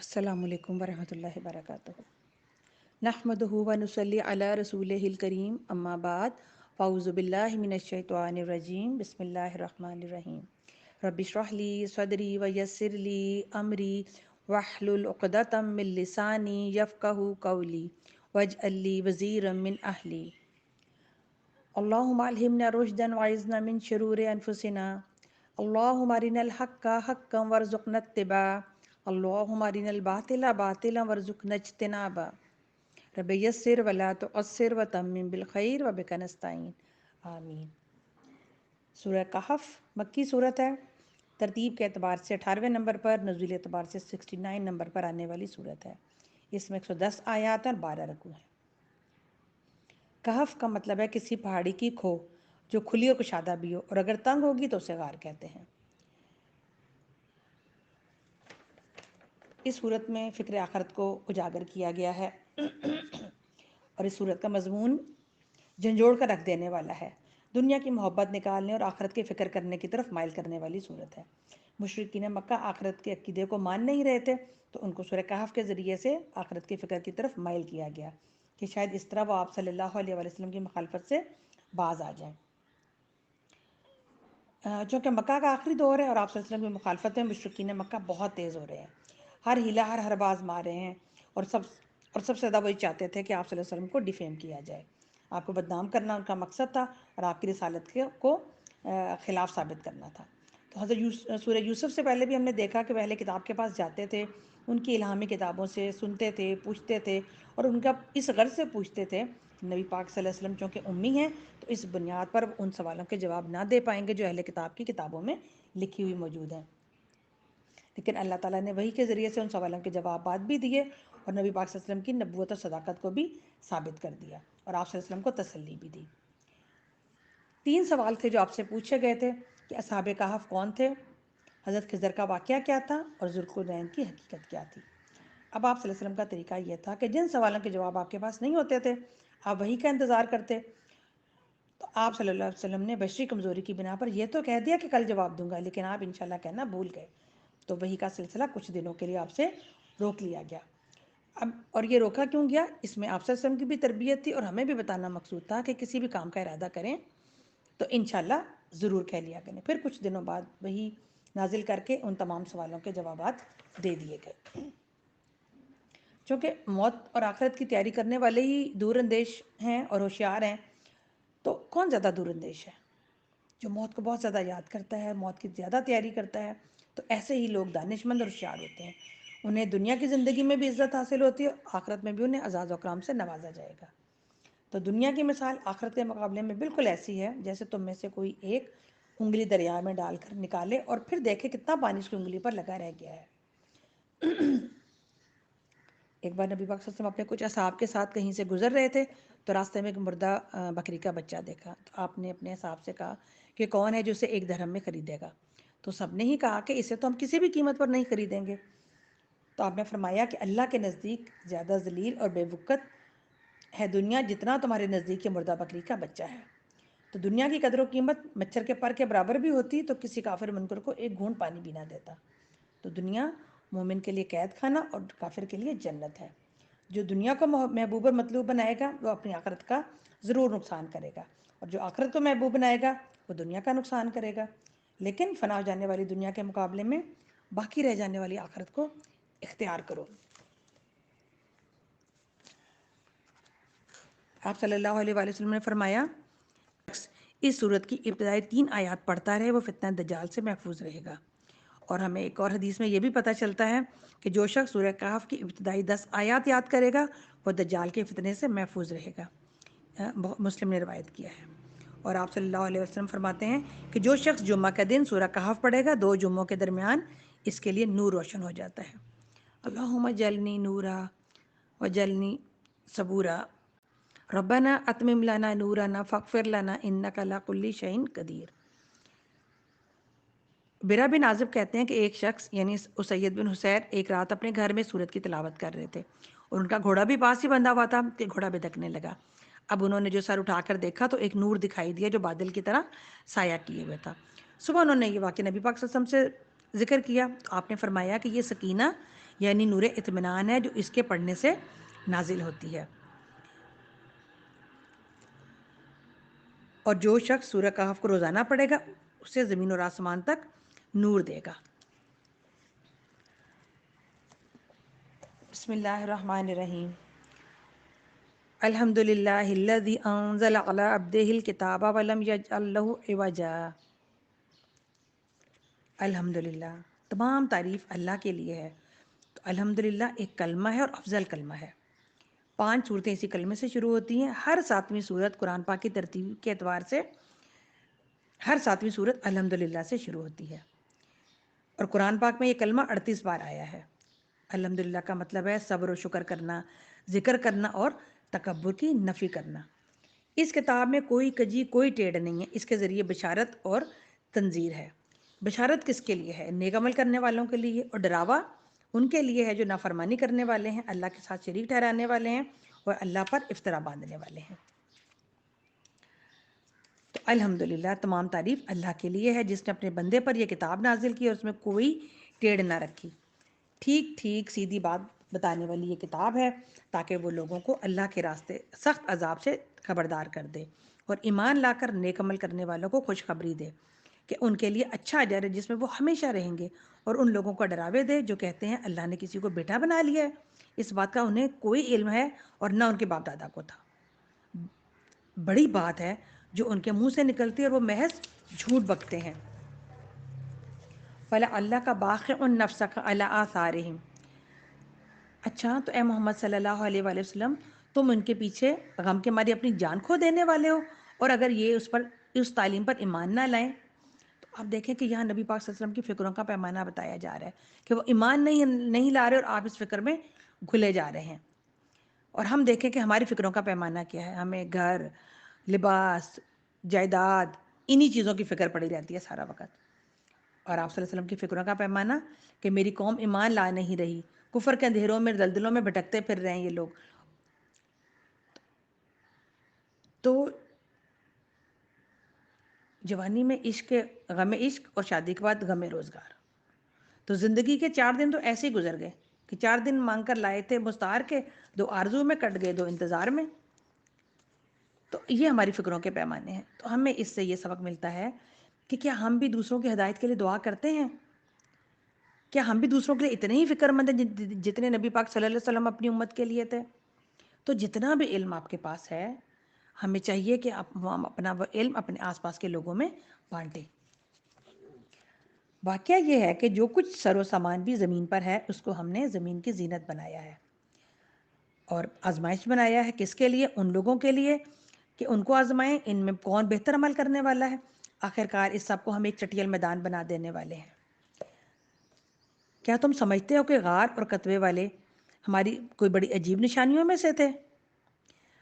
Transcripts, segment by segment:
السلام علیکم ورحمۃ اللہ وبرکاتہ۔ نحمدہ و نصلی علی رسولہ الکریم، اما بعد، فاعوذ باللہ من الشیطان الرجیم، بسم اللہ الرحمن الرحیم۔ رب اشرح لی صدری ویسر لی امری واحلل عقدۃ من لسانی یفقہوا قولی واجعل لی وزیرا من اہلی۔ اللہم الہمنا رشدا واعذنا من شرور انفسنا، اللہم ارنا الحق حقا وارزقنا اتباعہ، اللہم ارنا الباطل باطلا وارزقنا اجتنابہ، رب یسر ولا تعسر وتمم بالخیر وبک نستعین، آمین۔ سورہ کہف مکی صورت ہے، ترتیب کے اعتبار سے 18ویں نمبر پر، نزول اعتبار سے 69 نمبر پر آنے والی صورت ہے۔ اس میں 110 آیات اور 12 رکوع ہیں۔ کہف کا مطلب ہے کسی پہاڑی کی کھو جو کھلی اور کشادہ بھی ہو، اور اگر تنگ ہوگی تو اسے غار کہتے ہیں۔ اس صورت میں فکر آخرت کو اجاگر کیا گیا ہے اور اس صورت کا مضمون جھنجھوڑ کر رکھ دینے والا ہے، دنیا کی محبت نکالنے اور آخرت کی فکر کرنے کی طرف مائل کرنے والی صورت ہے۔ مشرکین مکہ آخرت کے عقیدے کو مان نہیں رہے تھے، تو ان کو سورہ کہف کے ذریعے سے آخرت کی فکر کی طرف مائل کیا گیا کہ شاید اس طرح وہ آپ صلی اللہ علیہ وسلم کی مخالفت سے باز آ جائیں۔ چونکہ مکہ کا آخری دور ہے اور آپ صلی اللہ علیہ وسلم کی مخالفت میں مشرکین مکہ بہت تیز ہو رہے ہیں، ہر ہیلا ہر باز مار رہے ہیں، اور سب سے زیادہ وہی چاہتے تھے کہ آپ صلی اللہ علیہ وسلم کو ڈیفیم کیا جائے۔ آپ کو بدنام کرنا ان کا مقصد تھا اور آپ کی رسالت کو خلاف ثابت کرنا تھا۔ تو حضرت سورہ یوسف سے پہلے بھی ہم نے دیکھا کہ پہلے کتاب کے پاس جاتے تھے، ان کی الہامی کتابوں سے سنتے تھے، پوچھتے تھے، اور ان کا اس غرض سے پوچھتے تھے، نبی پاک صلی اللہ علیہ وسلم چونکہ امی ہیں تو اس بنیاد پر ان سوالوں کے جواب نہ دے پائیں گے جو اہل کتاب کی کتابوں میں لکھی ہوئی موجود ہیں، لیکن اللہ تعالیٰ نے وحی کے ذریعے سے ان سوالوں کے جوابات بھی دیے اور نبی پاک صلی اللہ علیہ وسلم کی نبوت اور صداقت کو بھی ثابت کر دیا اور آپ صلی اللہ علیہ وسلم کو تسلی بھی دی۔ 3 سوال تھے جو آپ سے پوچھے گئے تھے کہ اصحاب کہف کون تھے، حضرت خضر کا واقعہ کیا تھا، اور ذوالقرنین کی حقیقت کیا تھی۔ اب آپ صلی اللہ علیہ وسلم کا طریقہ یہ تھا کہ جن سوالوں کے جواب آپ کے پاس نہیں ہوتے تھے، آپ وحی کا انتظار کرتے، تو آپ صلی اللہ علیہ وسلم نے بشری کمزوری کی بنا پر یہ تو کہہ دیا کہ کل جواب دوں گا، لیکن آپ انشاءاللہ کہنا بھول گئے، تو وحی کا سلسلہ کچھ دنوں کے لیے آپ سے روک لیا گیا۔ اب اور یہ روکا کیوں گیا؟ اس میں آپ صلی اللہ علیہ وسلم کی بھی تربیت تھی اور ہمیں بھی بتانا مقصود تھا کہ کسی بھی کام کا ارادہ کریں تو انشاءاللہ ضرور کہہ لیا کریں۔ پھر کچھ دنوں بعد وہی نازل کر کے ان تمام سوالوں کے جوابات دے دیے گئے۔ چونکہ موت اور آخرت کی تیاری کرنے والے ہی دور اندیش ہیں اور ہوشیار ہیں، تو کون زیادہ دور اندیش ہے؟ جو موت کو بہت زیادہ یاد کرتا ہے، موت کی زیادہ تیاری کرتا ہے، تو ایسے ہی لوگ دانش مند اور ہوشیار ہوتے ہیں، انہیں دنیا کی زندگی میں بھی عزت حاصل ہوتی ہے، آخرت میں بھی انہیں اعزاز و اکرام سے نوازا جائے گا۔ تو دنیا کی مثال آخرت کے مقابلے میں بالکل ایسی ہے جیسے تم میں سے کوئی ایک انگلی دریا میں ڈال کر نکالے اور پھر دیکھے کتنا پانی اس کی انگلی پر لگا رہ گیا ہے۔ ایک بار نبی پاک صلی اللہ علیہ وسلم اپنے کچھ اصحاب کے ساتھ کہیں سے گزر رہے تھے تو راستے میں ایک مردہ بکری کا بچہ دیکھا، تو آپ نے اپنے اصحاب سے کہا کہ کون ہے جو اسے 1 درہم میں خریدے گا؟ تو سب نے ہی کہا کہ اسے تو ہم کسی بھی قیمت پر نہیں خریدیں گے۔ تو آپ نے فرمایا کہ اللہ کے نزدیک زیادہ ذلیل اور بے وقت ہے دنیا جتنا تمہارے نزدیک یہ مردہ بکری کا بچہ ہے۔ تو دنیا کی قدر و قیمت مچھر کے پر کے برابر بھی ہوتی تو کسی کافر منکر کو 1 گھونٹ پانی بھی نہ دیتا۔ تو دنیا مومن کے لیے قید خانہ اور کافر کے لیے جنت ہے۔ جو دنیا کو محبوب اور مطلوب بنائے گا وہ اپنی آخرت کا ضرور نقصان کرے گا، اور جو آخرت کو محبوب بنائے گا وہ دنیا کا نقصان کرے گا۔ لیکن فنا ہو جانے والی دنیا کے مقابلے میں باقی رہ جانے والی آخرت کو اختیار کرو۔ آپ صلی اللہ علیہ وآلہ وسلم نے فرمایا اس صورت کی ابتدائی 3 آیات پڑھتا رہے وہ فتنہ دجال سے محفوظ رہے گا۔ اور ہمیں ایک اور حدیث میں یہ بھی پتہ چلتا ہے کہ جو شخص سورہ کہف کی ابتدائی 10 آیات یاد کرے گا وہ دجال کے فتنے سے محفوظ رہے گا۔ مسلم نے روایت کیا ہے۔ اور آپ صلی اللہ علیہ وسلم فرماتے ہیں کہ جو شخص جمعہ کا دن سورہ کہف پڑھے گا 2 جمعوں کے درمیان اس کے لیے نور روشن ہو جاتا ہے۔ اللہم جلنی نورا وجلنی صبورا ربنا اتمم لنا نورنا فاغفر لنا انک علی کل شیء قدیر۔ برا بن عازب کہتے ہیں کہ ایک شخص یعنی اسید بن حسیر ایک رات اپنے گھر میں سورت کی تلاوت کر رہے تھے اور ان کا گھوڑا بھی پاس ہی بندھا ہوا تھا کہ گھوڑا بھٹکنے لگا۔ اب انہوں نے جو سر اٹھا کر دیکھا تو ایک نور دکھائی دیا جو بادل کی طرح سایہ کیے ہوئے تھا۔ صبح انہوں نے یہ واقعہ نبی پاک صلی اللہ علیہ وسلم سے ذکر کیا تو آپ نے فرمایا کہ یہ سکینہ یعنی نور اطمینان ہے جو اس کے پڑھنے سے نازل ہوتی ہے. اور جو شخص سورہ کہف کو روزانہ پڑھے گا اسے زمین اور آسمان تک نور دے گا. بسم اللہ الرحمن الرحیم. الحمد للہ الذی انزل علی عبدہ الکتاب ولم یجعل لہ عوجا. الحمدللہ، تمام تعریف اللہ کے لیے ہے. تو الحمدللہ ایک کلمہ ہے اور افضل کلمہ ہے. 5 صورتیں اسی کلمے سے شروع ہوتی ہیں. ہر 7ویں صورت قرآن پاک کی ترتیب کے اعتبار سے ہر 7ویں صورت الحمدللہ سے شروع ہوتی ہے. اور قرآن پاک میں یہ کلمہ 38 بار آیا ہے. الحمدللہ کا مطلب ہے صبر و شکر کرنا، ذکر کرنا اور تکبر کی نفی کرنا. اس کتاب میں کوئی کجی کوئی ٹیڑھ نہیں ہے. اس کے ذریعے بشارت اور تنذیر ہے. بشارت کس کے لیے ہے؟ نیک عمل کرنے والوں کے لیے. اور ڈراوا ان کے لیے ہے جو نافرمانی کرنے والے ہیں، اللہ کے ساتھ شریک ٹھہرانے والے ہیں اور اللہ پر افطرا باندھنے والے ہیں. تو الحمدللہ تمام تعریف اللہ کے لیے ہے جس نے اپنے بندے پر یہ کتاب نازل کی اور اس میں کوئی ٹیڑھ نہ رکھی. ٹھیک ٹھیک سیدھی بات بتانے والی یہ کتاب ہے تاکہ وہ لوگوں کو اللہ کے راستے سخت عذاب سے خبردار کر دے اور ایمان لا کر نیک عمل کرنے والوں کو خوشخبری دے کہ ان کے لیے اچھا اجر ہے جس میں وہ ہمیشہ رہیں گے، اور ان لوگوں کو ڈراوے دے جو کہتے ہیں اللہ نے کسی کو بیٹا بنا لیا ہے. اس بات کا انہیں کوئی علم ہے اور نہ ان کے باپ دادا کو تھا. بڑی بات ہے جو ان کے منہ سے نکلتی ہے اور وہ محض جھوٹ بکتے ہیں. فلا اللہ کا باخع نفسک علی آثارہم. اچھا تو اے محمد صلی اللہ علیہ وآلہ وسلم تم ان کے پیچھے غم کے مارے اپنی جان کھو دینے والے ہو، اور اگر یہ اس تعلیم پر ایمان نہ لائیں. تو آپ دیکھیں کہ یہاں نبی پاک صلی اللہ علیہ وسلم کی فکروں کا پیمانہ بتایا جا رہا ہے کہ وہ ایمان نہیں لا رہے اور آپ اس فکر میں گھلے جا رہے ہیں. اور ہم دیکھیں کہ ہماری فکروں کا پیمانہ کیا ہے. ہمیں گھر، لباس، جائیداد، انہی چیزوں کی فکر پڑی رہتی ہے سارا وقت. اور آپ صلی اللہ علیہ وسلم کی فکروں کا پیمانہ کہ میری قوم ایمان لا نہیں رہی، کفر کے اندھیروں میں دلدلوں میں بھٹکتے پھر رہے ہیں یہ لوگ. تو جوانی میں غم عشق اور شادی کے بعد غم روزگار. تو زندگی کے 4 دن تو ایسے ہی گزر گئے کہ 4 دن مانگ کر لائے تھے مستعار کے، 2 آرزو میں کٹ گئے، 2 انتظار میں. تو یہ ہماری فکروں کے پیمانے ہیں. تو ہمیں اس سے یہ سبق ملتا ہے کہ کیا ہم بھی دوسروں کی ہدایت کے لیے دعا کرتے ہیں؟ کیا ہم بھی دوسروں کے لیے اتنے ہی فکر مند ہیں جتنے نبی پاک صلی اللہ علیہ وسلم اپنی امت کے لیے تھے؟ تو جتنا بھی علم آپ کے پاس ہے ہمیں چاہیے کہ ہم اپنا وہ علم اپنے آس پاس کے لوگوں میں بانٹیں. واقعہ یہ ہے کہ جو کچھ سر و سامان بھی زمین پر ہے اس کو ہم نے زمین کی زینت بنایا ہے اور آزمائش بنایا ہے. کس کے لیے؟ ان لوگوں کے لیے کہ ان کو آزمائیں ان میں کون بہتر عمل کرنے والا ہے. آخرکار اس سب کو ہم ایک چٹیل میدان بنا دینے والے ہیں. کیا تم سمجھتے ہو کہ غار اور قطبے والے ہماری کوئی بڑی عجیب نشانیوں میں سے تھے؟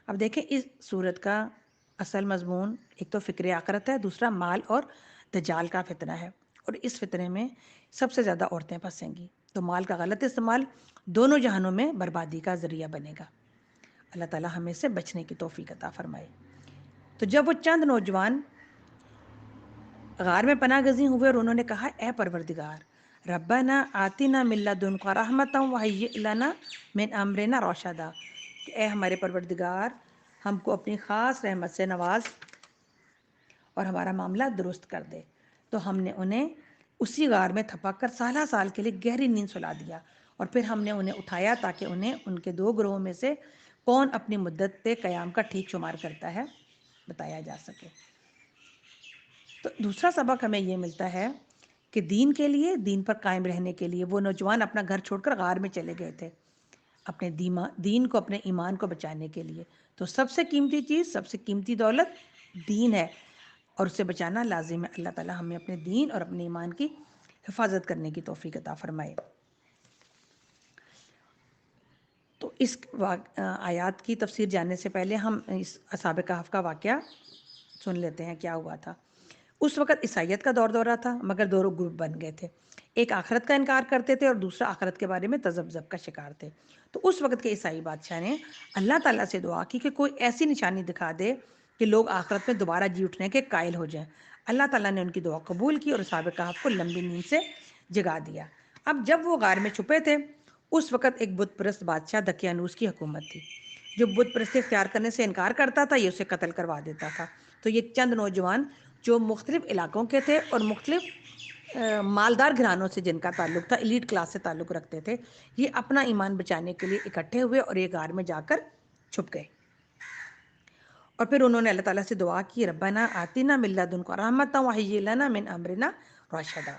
اب دیکھیں اس صورت کا اصل مضمون ایک تو فکر آخرت ہے، دوسرا مال اور دجال کا فتنہ ہے. اور اس فتنے میں سب سے زیادہ عورتیں پھنسیں گی. تو مال کا غلط استعمال دونوں جہانوں میں بربادی کا ذریعہ بنے گا. اللہ تعالی ہمیں سے بچنے کی توفیق عطا فرمائے. تو جب وہ چند نوجوان غار میں پناہ گزین ہوئے اور انہوں نے کہا اے پروردگار ربنا آتنا من لدنک رحمتا وہیئ لنا من امرنا رشدا، کہ اے ہمارے پروردگار ہم کو اپنی خاص رحمت سے نواز اور ہمارا معاملہ درست کر دے. تو ہم نے انہیں اسی غار میں تھپک کر سالہ سال کے لیے گہری نیند سلا دیا اور پھر ہم نے انہیں اٹھایا تاکہ انہیں ان کے 2 گروہوں میں سے کون اپنی مدت قیام کا ٹھیک شمار کرتا ہے بتایا جا سکے. تو دوسرا سبق ہمیں یہ ملتا ہے کہ دین کے لیے، دین پر قائم رہنے کے لیے وہ نوجوان اپنا گھر چھوڑ کر غار میں چلے گئے تھے اپنے دین کو، اپنے ایمان کو بچانے کے لیے. تو سب سے قیمتی چیز، سب سے قیمتی دولت دین ہے اور اسے بچانا لازم ہے. اللہ تعالی ہمیں اپنے دین اور اپنے ایمان کی حفاظت کرنے کی توفیق عطا فرمائے. تو اس آیات کی تفسیر جاننے سے پہلے ہم اس اصحاب کہف کا واقعہ سن لیتے ہیں کیا ہوا تھا. اس وقت عیسائیت کا دورہ تھا مگر 2 گروپ بن گئے تھے. ایک آخرت کا انکار کرتے تھے اور دوسرا آخرت کے بارے میں تذبذب کا شکار تھے. تو اس وقت کے عیسائی بادشاہ نے اللہ تعالیٰ سے دعا کی کہ کوئی ایسی نشانی دکھا دے کہ لوگ آخرت میں دوبارہ جی اٹھنے کے قائل ہو جائیں. اللہ تعالیٰ نے ان کی دعا قبول کی اور اصحاب کہف کو لمبی نیند سے جگا دیا. اب جب وہ غار میں چھپے تھے اس وقت ایک بت پرست بادشاہ دقیانوس کی حکومت تھی، جو بت پرستی اختیار کرنے سے انکار کرتا تھا یہ اسے قتل کروا دیتا تھا۔ تو یہ چند نوجوان جو مختلف علاقوں کے تھے اور مختلف مالدار گھرانوں سے جن کا تعلق تھا، ایلیٹ کلاس سے تعلق رکھتے تھے، یہ اپنا ایمان بچانے کے لیے اکٹھے ہوئے اور ایک غار میں جا کر چھپ گئے، اور پھر انہوں نے اللہ تعالیٰ سے دعا کی، ربنا آتنا من لدنک رحمۃ وہیئ لنا من امرنا رشدا،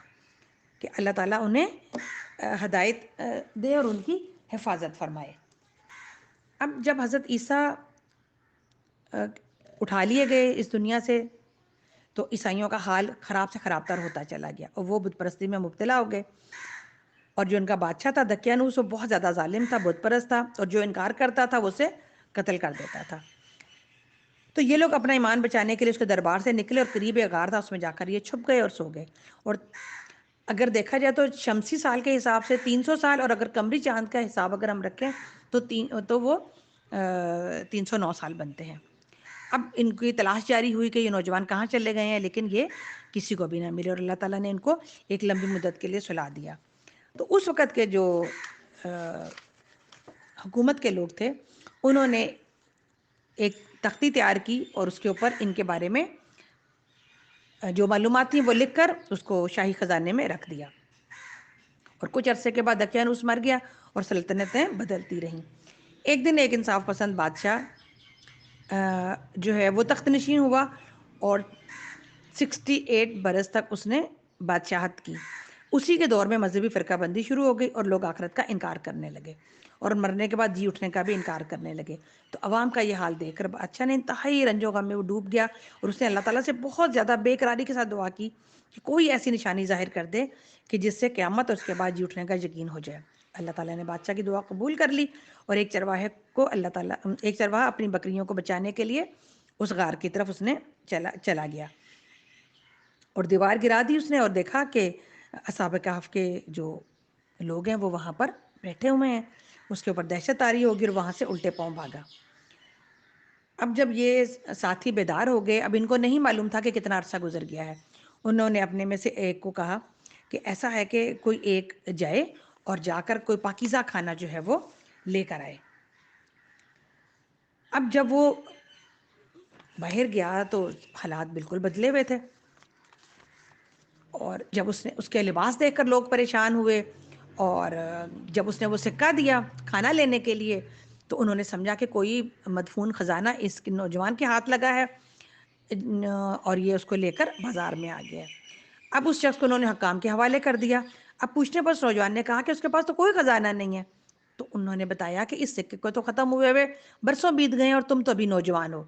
کہ اللہ تعالیٰ انہیں ہدایت دے اور ان کی حفاظت فرمائے۔ اب جب حضرت عیسیٰ اٹھا لیے گئے اس دنیا سے، تو عیسائیوں کا حال خراب سے خراب تر ہوتا چلا گیا اور وہ بت پرستی میں مبتلا ہو گئے، اور جو ان کا بادشاہ تھا دقیانوس وہ بہت زیادہ ظالم تھا، بت پرست تھا، اور جو انکار کرتا تھا وہ اسے قتل کر دیتا تھا۔ تو یہ لوگ اپنا ایمان بچانے کے لیے اس کے دربار سے نکلے اور قریب ایک غار تھا اس میں جا کر یہ چھپ گئے اور سو گئے۔ اور اگر دیکھا جائے تو شمسی سال کے حساب سے 300 سال، اور اگر قمری چاند کا حساب اگر ہم رکھیں تو وہ 309 سال بنتے ہیں۔ اب ان کی تلاش جاری ہوئی کہ یہ نوجوان کہاں چلے گئے ہیں، لیکن یہ کسی کو بھی نہ ملے، اور اللہ تعالیٰ نے ان کو ایک لمبی مدت کے لیے سلا دیا۔ تو اس وقت کے جو حکومت کے لوگ تھے انہوں نے ایک تختی تیار کی اور اس کے اوپر ان کے بارے میں جو معلومات تھیں وہ لکھ کر اس کو شاہی خزانے میں رکھ دیا، اور کچھ عرصے کے بعد دقیانوس مر گیا اور سلطنتیں بدلتی رہیں۔ ایک دن ایک انصاف پسند بادشاہ جو ہے وہ تخت نشین ہوا، اور 68 برس تک اس نے بادشاہت کی۔ اسی کے دور میں مذہبی فرقہ بندی شروع ہو گئی اور لوگ آخرت کا انکار کرنے لگے، اور مرنے کے بعد جی اٹھنے کا بھی انکار کرنے لگے۔ تو عوام کا یہ حال دیکھ کر بادشاہ نے انتہائی رنج و غم میں وہ ڈوب گیا، اور اس نے اللہ تعالیٰ سے بہت زیادہ بے قراری کے ساتھ دعا کی کہ کوئی ایسی نشانی ظاہر کر دے کہ جس سے قیامت اور اس کے بعد جی اٹھنے کا یقین ہو جائے۔ اللہ تعالیٰ نے بادشاہ کی دعا قبول کر لی، اور ایک چرواہا اپنی بکریوں کو بچانے کے لیے اس غار کی طرف اس نے چلا گیا، اور دیوار گرا دی اس نے، اور دیکھا کہ اصحاب کہف کے جو لوگ ہیں وہ وہاں پر بیٹھے ہوئے ہیں۔ اس کے اوپر دہشت طاری ہوگی اور وہاں سے الٹے پاؤں بھاگا۔ اب جب یہ ساتھی بیدار ہو گئے، اب ان کو نہیں معلوم تھا کہ کتنا عرصہ گزر گیا ہے، انہوں نے اپنے میں سے ایک کو کہا کہ ایسا ہے کہ کوئی ایک جائے اور جا کر کوئی پاکیزہ کھانا جو ہے وہ لے کر آئے۔ اب جب وہ باہر گیا تو حالات بالکل بدلے ہوئے تھے، اور جب اس کے لباس دیکھ کر لوگ پریشان ہوئے، اور جب اس نے وہ سکہ دیا کھانا لینے کے لیے تو انہوں نے سمجھا کہ کوئی مدفون خزانہ اس نوجوان کے ہاتھ لگا ہے، اور یہ اس کو لے کر بازار میں آ گیا۔ اب اس شخص کو انہوں نے حکام کے حوالے کر دیا۔ اب پوچھنے پر اس نوجوان نے کہا کہ اس کے پاس تو کوئی خزانہ نہیں ہے۔ تو انہوں نے بتایا کہ اس سکے کو تو ختم ہوئے برسوں بیت گئے ہیں اور تم تو ابھی نوجوان ہو۔